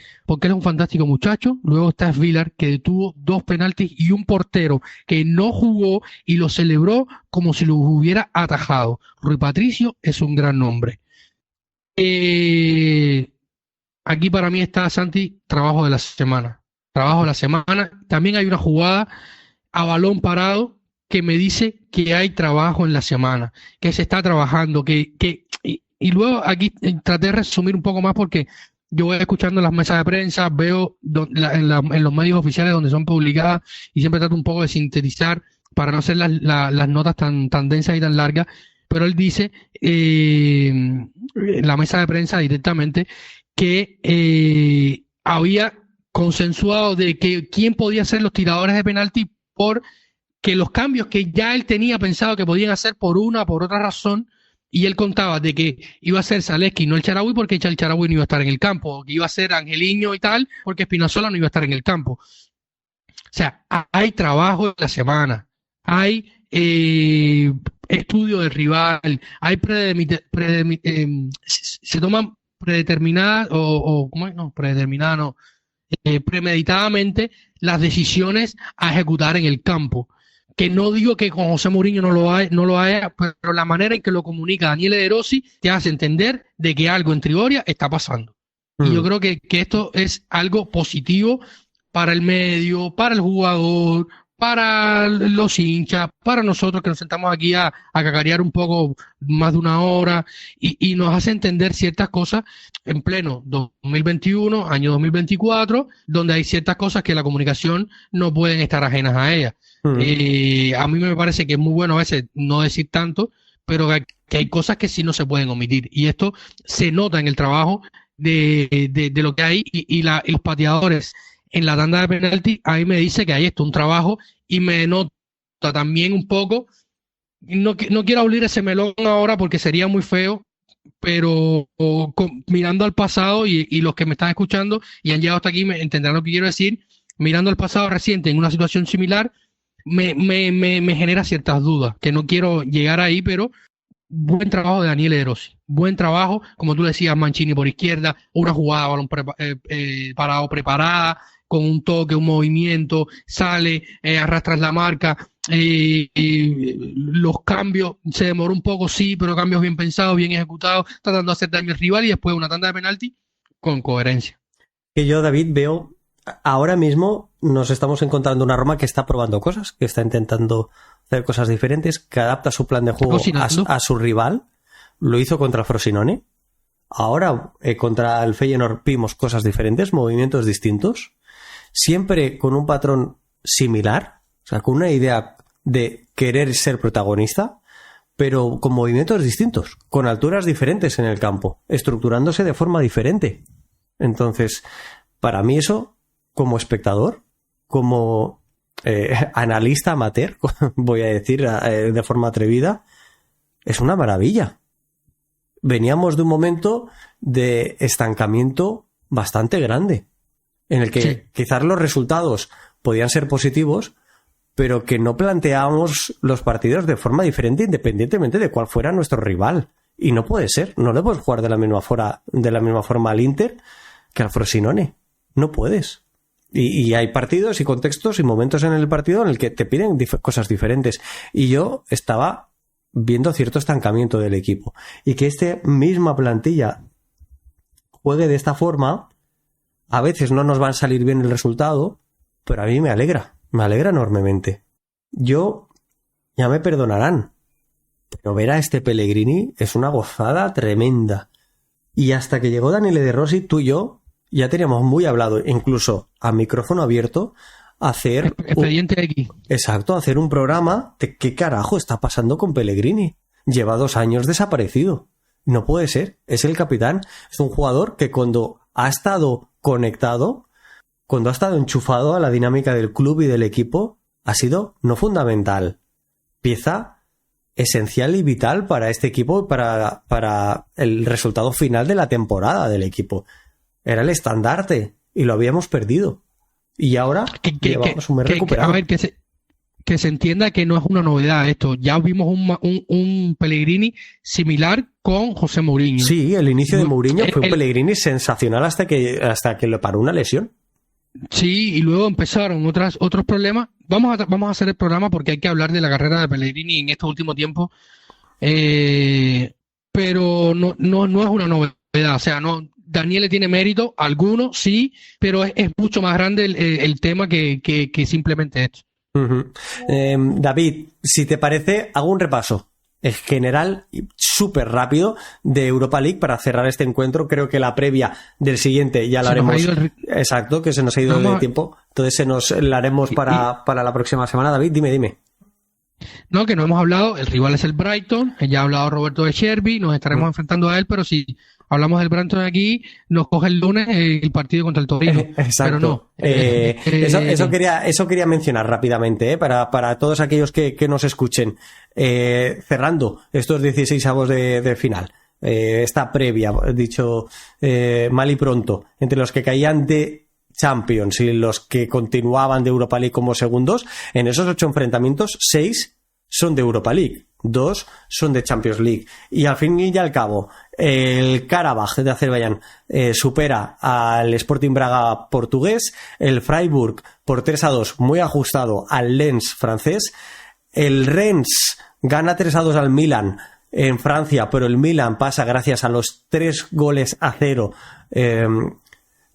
un fantástico muchacho. Luego está Svilar, que detuvo 2 penaltis, y un portero que no jugó y lo celebró como si lo hubiera atajado. Rui Patricio es un gran nombre. Aquí para mí está, Santi, trabajo de la semana. Trabajo de la semana. También hay una jugada a balón parado que me dice que hay trabajo en la semana, que se está trabajando, y luego aquí traté de resumir un poco más, porque yo voy escuchando las mesas de prensa, veo en los medios oficiales donde son publicadas, y siempre trato un poco de sintetizar para no hacer las notas tan densas y tan largas, pero él dice en la mesa de prensa directamente que había consensuado de que quién podía ser los tiradores de penalti, por que los cambios que ya él tenía pensado que podían hacer por una o por otra razón y él contaba de que iba a ser Zalewski y no el Shaarawy porque el Shaarawy no iba a estar en el campo, que iba a ser Angeliño y tal porque Spinazzola no iba a estar en el campo. O sea, hay trabajo en la semana, hay estudio del rival, hay se toman predeterminadas ¿cómo es? No, predeterminadas no, premeditadamente las decisiones a ejecutar en el campo. Que no digo que con José Mourinho no lo haya, pero la manera en que lo comunica Daniele De Rossi te hace entender de que algo en Trigoria está pasando. Y yo creo que esto es algo positivo para el medio, para el jugador, para los hinchas, para nosotros que nos sentamos aquí a cacarear un poco más de una hora y nos hace entender ciertas cosas en pleno 2021, año 2024, donde hay ciertas cosas que la comunicación no pueden estar ajenas a ellas. A mí me parece que es muy bueno a veces no decir tanto, pero que hay cosas que sí no se pueden omitir. Y esto se nota en el trabajo de lo que hay y los pateadores en la tanda de penalti. A mí me dice que hay un trabajo y me nota también un poco. No quiero abrir ese melón ahora porque sería muy feo, pero mirando al pasado y los que me están escuchando y han llegado hasta aquí me entenderán lo que quiero decir. Mirando al pasado reciente en una situación similar, me genera ciertas dudas, que no quiero llegar ahí, pero buen trabajo de Daniele De Rossi. Buen trabajo, como tú decías, Mancini por izquierda, una jugada, balón parado, preparada, con un toque, un movimiento, sale, arrastras la marca, los cambios, se demoró un poco, sí, pero cambios bien pensados, bien ejecutados, tratando de hacer daño al rival y después una tanda de penalti con coherencia. Que yo, David, veo, ahora mismo nos estamos encontrando una Roma que está probando cosas, que está intentando hacer cosas diferentes, que adapta su plan de juego a su rival. Lo hizo contra Frosinone. Ahora contra el Feyenoord vimos cosas diferentes, movimientos distintos, siempre con un patrón similar, o sea, con una idea de querer ser protagonista, pero con movimientos distintos, con alturas diferentes en el campo, estructurándose de forma diferente. Entonces, para mí eso, como espectador, como analista amateur, voy a decir de forma atrevida, es una maravilla. Veníamos de un momento de estancamiento bastante grande, en el que quizás los resultados podían ser positivos, pero que no planteábamos los partidos de forma diferente independientemente de cuál fuera nuestro rival. Y no puede ser, no le puedes jugar de la misma forma al Inter que al Frosinone. No puedes. Y hay partidos y contextos y momentos en el partido en el que te piden cosas diferentes. Y yo estaba viendo cierto estancamiento del equipo. Y que esta misma plantilla juegue de esta forma, a veces no nos va a salir bien el resultado, pero a mí me alegra enormemente. Yo, ya me perdonarán, pero ver a este Pellegrini es una gozada tremenda. Y hasta que llegó Daniele De Rossi, tú y yo ya teníamos muy hablado, incluso a micrófono abierto, hacer Expediente X. Exacto, hacer un programa de qué carajo está pasando con Pellegrini. Lleva 2 años desaparecido. No puede ser. Es el capitán. Es un jugador que cuando ha estado conectado, cuando ha estado enchufado a la dinámica del club y del equipo, ha sido no fundamental, pieza esencial y vital para este equipo y para el resultado final de la temporada del equipo. Era el estandarte y lo habíamos perdido. Y ahora llevamos un mes recuperado. A ver, que se entienda que no es una novedad esto. Ya vimos un Pellegrini similar con José Mourinho. Sí, el inicio de Mourinho fue un Pellegrini sensacional hasta que le paró una lesión. Sí, y luego empezaron otros problemas. Vamos a hacer el programa porque hay que hablar de la carrera de Pellegrini en este último tiempo. Pero no es una novedad. O sea, no. Daniele tiene mérito, algunos sí, pero es mucho más grande el tema que simplemente esto. Uh-huh. David, si te parece, hago un repaso general súper rápido de Europa League para cerrar este encuentro. Creo que la previa del siguiente ya la haremos. Exacto, que se nos ha ido de tiempo. Entonces la haremos para la próxima semana. David, dime. No, que no hemos hablado. El rival es el Brighton. Ya ha hablado Roberto de Cherby. Nos estaremos enfrentando a él, pero si hablamos del Brighton aquí, nos coge el lunes el partido contra el Torino. Exacto. Pero no. Eso quería mencionar rápidamente, para todos aquellos que nos escuchen. Cerrando estos 16avos de final. Esta previa, dicho mal y pronto, entre los que caían de Champions y los que continuaban de Europa League como segundos, en esos 8 enfrentamientos, 6 son de Europa League, 2 son de Champions League. Y al fin y al cabo, el Karabaj de Azerbaiyán supera al Sporting Braga portugués, el Freiburg por 3-2, muy ajustado, al Lens francés, el Rennes gana 3-2 al Milan en Francia, pero el Milan pasa gracias a los 3-0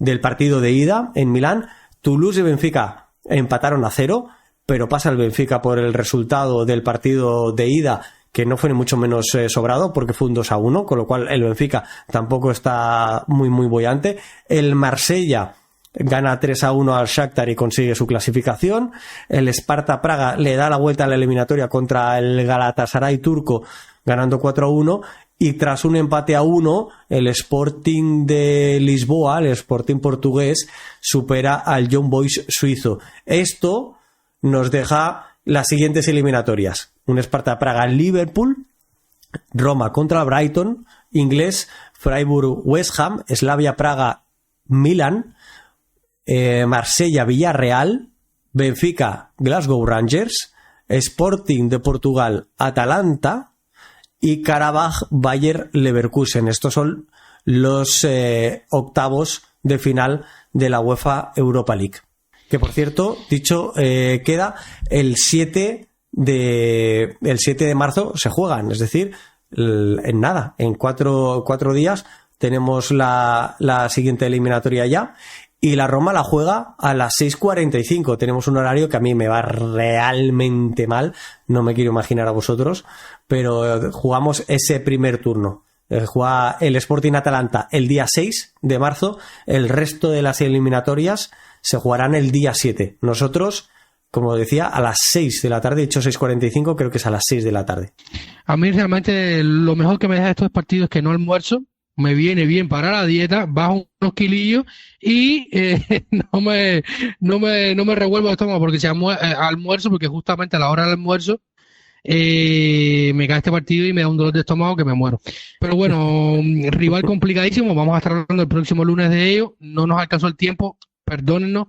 del partido de ida en Milán. Toulouse y Benfica empataron a 0, pero pasa el Benfica por el resultado del partido de ida, que no fue ni mucho menos sobrado, porque fue un 2-1, con lo cual el Benfica tampoco está muy boyante. El Marsella gana 3-1 al Shakhtar y consigue su clasificación. El Sparta Praga le da la vuelta a la eliminatoria contra el Galatasaray turco, ganando 4-1. Y tras un empate a 1, el Sporting de Lisboa, el Sporting portugués, supera al Young Boys suizo. Esto nos deja las siguientes eliminatorias: un Sparta Praga-Liverpool, Roma contra Brighton, inglés, Freiburg-West Ham, Slavia Praga-Milan, Marsella-Villarreal, Benfica-Glasgow Rangers, Sporting de Portugal-Atalanta y Karabaj-Bayer Leverkusen. Estos son los octavos de final de la UEFA Europa League. Que, por cierto, dicho, queda el 7 de marzo se juegan, es decir, en nada, en cuatro días tenemos la siguiente eliminatoria ya. Y la Roma la juega a las 6:45. Tenemos un horario que a mí me va realmente mal. No me quiero imaginar a vosotros. Pero jugamos ese primer turno. Juega el Sporting Atalanta el día 6 de marzo. El resto de las eliminatorias se jugarán el día 7. Nosotros, como decía, a las 6 de la tarde. He dicho 6:45, creo que es a las 6 de la tarde. A mí realmente lo mejor que me deja de estos partidos es que no almuerzo. Me viene bien para la dieta, bajo unos kilillos y no me revuelvo el estómago porque si almuerzo, porque justamente a la hora del almuerzo me cae este partido y me da un dolor de estómago que me muero. Pero bueno, rival complicadísimo, vamos a estar hablando el próximo lunes de ello, no nos alcanzó el tiempo, perdónennos.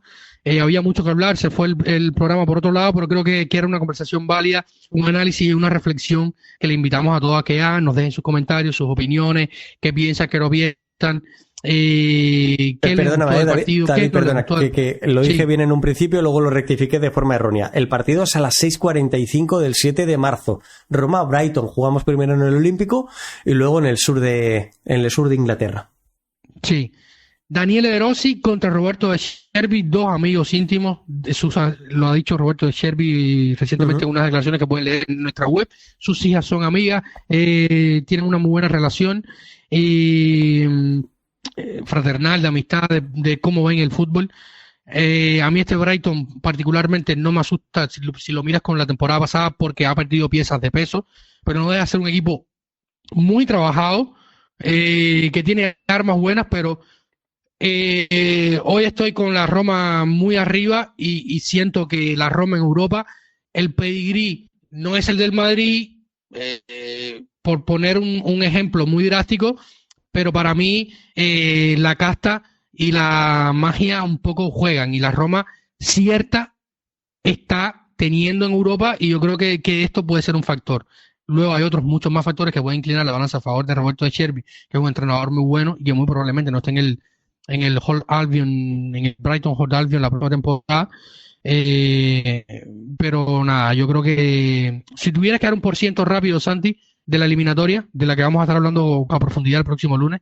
Había mucho que hablar, se fue el programa por otro lado, pero creo que era una conversación válida, un análisis y una reflexión que le invitamos a todos a que hagan, nos dejen sus comentarios, sus opiniones, qué piensan, qué no piensan, qué les gustó del partido. David, perdona, que lo dije bien en un principio, luego lo rectifiqué de forma errónea. El partido es a las 6:45 del 7 de marzo. Roma-Brighton, jugamos primero en el Olímpico y luego en el sur de Inglaterra. Sí. Daniele De Rossi contra Roberto De Scerbi, dos amigos íntimos. Lo ha dicho Roberto De Scerbi recientemente en unas declaraciones que pueden leer en nuestra web. Sus hijas son amigas, tienen una muy buena relación fraternal, de amistad, de cómo ven el fútbol. A mí este Brighton particularmente no me asusta si lo miras con la temporada pasada porque ha perdido piezas de peso, pero no deja de ser un equipo muy trabajado, que tiene armas buenas, pero hoy estoy con la Roma muy arriba y siento que la Roma en Europa, el pedigrí no es el del Madrid, por poner un ejemplo muy drástico, pero para mí la casta y la magia un poco juegan y la Roma cierta está teniendo en Europa y yo creo que esto puede ser un factor. Luego hay otros muchos más factores que pueden inclinar la balanza a favor de Roberto De Scerbi, que es un entrenador muy bueno y que muy probablemente no esté en el Hall Albion, en el Brighton Hall Albion la próxima temporada. Pero nada, yo creo que si tuvieras que dar un % rápido, Santi, de la eliminatoria, de la que vamos a estar hablando a profundidad el próximo lunes.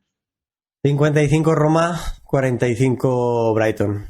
55 Roma, 45 Brighton.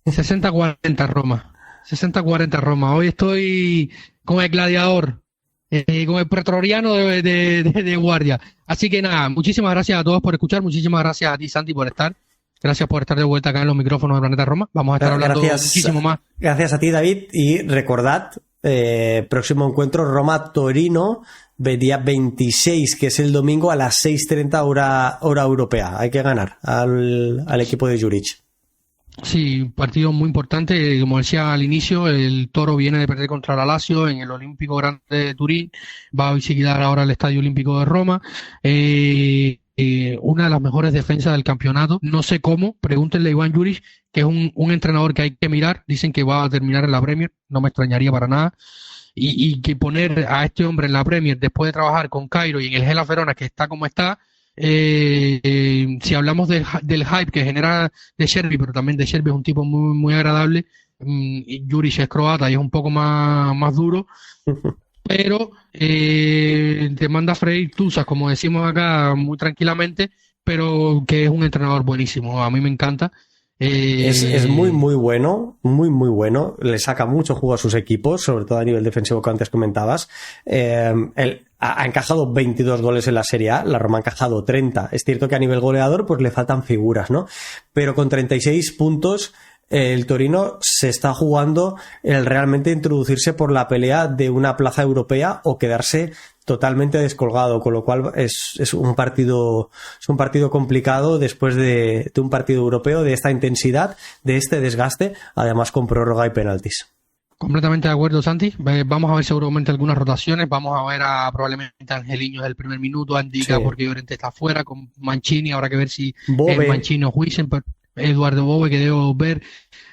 60-40 Roma. 60-40 Roma. Hoy estoy con el gladiador, con el pretoriano de guardia. Así que nada, muchísimas gracias a todos por escuchar, muchísimas gracias a ti, Santi, por estar. Gracias por estar de vuelta acá en los micrófonos de Planeta Roma. Vamos a estar hablando muchísimo más. Gracias a ti, David, y recordad Próximo encuentro Roma-Torino, día 26, que es el domingo a las 6:30 hora europea. Hay que ganar al equipo de Juric. Sí, partido muy importante. Como decía al inicio, el Toro viene de perder contra la Lazio en el Olímpico Grande de Turín. Va a visitar ahora el Estadio Olímpico de Roma. Una de las mejores defensas del campeonato. No sé cómo, pregúntenle a Iván Juric, que es un entrenador que hay que mirar. Dicen que va a terminar en la Premier, no me extrañaría para nada. Y que poner a este hombre en la Premier después de trabajar con Cairo y en el Hellas Verona, que está como está, si hablamos del hype que genera De Zerbi, pero también De Zerbi es un tipo muy, muy agradable, y Juric es croata y es un poco más duro, pero te manda a freír tusas, como decimos acá, muy tranquilamente, pero que es un entrenador buenísimo, a mí me encanta. Es muy, muy bueno, muy, muy bueno. Le saca mucho jugo a sus equipos, sobre todo a nivel defensivo que antes comentabas. Él ha encajado 22 goles en la Serie A, la Roma ha encajado 30. Es cierto que a nivel goleador pues le faltan figuras, ¿no? Pero con 36 puntos el Torino se está jugando el realmente introducirse por la pelea de una plaza europea o quedarse totalmente descolgado, con lo cual es un partido complicado después de un partido europeo de esta intensidad, de este desgaste, además con prórroga y penaltis. Completamente de acuerdo, Santi. Vamos a ver seguramente algunas rotaciones. Vamos a ver probablemente a Angeliño desde el primer minuto, a Andica, sí, porque Llorente está fuera, con Mancini. Habrá que ver si es Mancini o Huijsen, Eduardo Bove, que debo ver.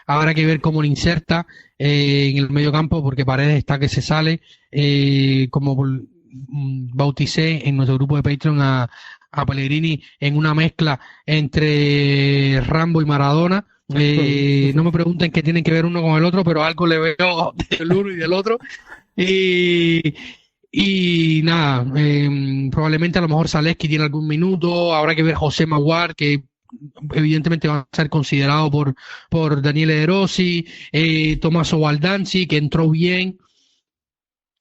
Habrá que ver cómo lo inserta en el medio campo, porque Paredes está que se sale. Como bauticé en nuestro grupo de Patreon a Pellegrini en una mezcla entre Rambo y Maradona. No me pregunten qué tienen que ver uno con el otro, pero algo le veo del uno y del otro. Y nada, probablemente a lo mejor Zalewski tiene algún minuto. Habrá que ver José Maguar, que evidentemente va a ser considerado por Daniele De Rossi, Tommaso Baldanzi, que entró bien.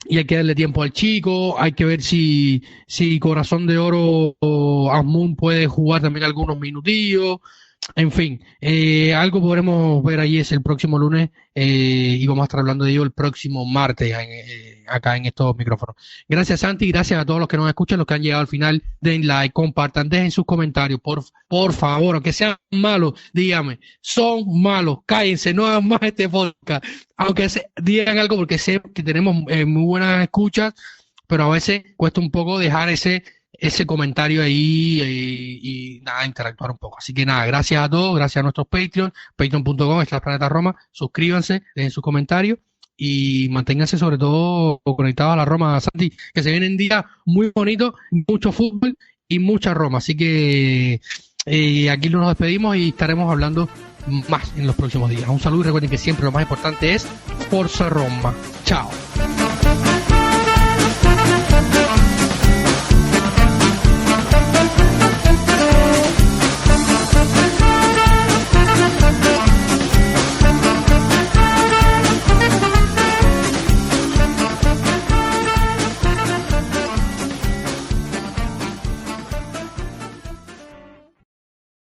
Y hay que darle tiempo al chico, hay que ver si Corazón de Oro o Asmun puede jugar también algunos minutillos. En fin, algo podremos ver ahí es el próximo lunes, y vamos a estar hablando de ello el próximo martes acá en estos micrófonos. Gracias, Santi, gracias a todos los que nos escuchan, los que han llegado al final. Den like, compartan, dejen sus comentarios, por favor, aunque sean malos, díganme, son malos, cállense, no hagan más este podcast, aunque digan algo, porque sé que tenemos muy buenas escuchas, pero a veces cuesta un poco dejar ese comentario ahí y nada, interactuar un poco. Así que nada, gracias a todos, gracias a nuestros Patreon, patreon.com/Planeta Roma, suscríbanse, dejen sus comentarios y manténganse sobre todo conectados a la Roma, Santi, que se vienen días muy bonitos, mucho fútbol y mucha Roma. Así que aquí nos despedimos y estaremos hablando más en los próximos días. Un saludo y recuerden que siempre lo más importante es Forza Roma. Chao.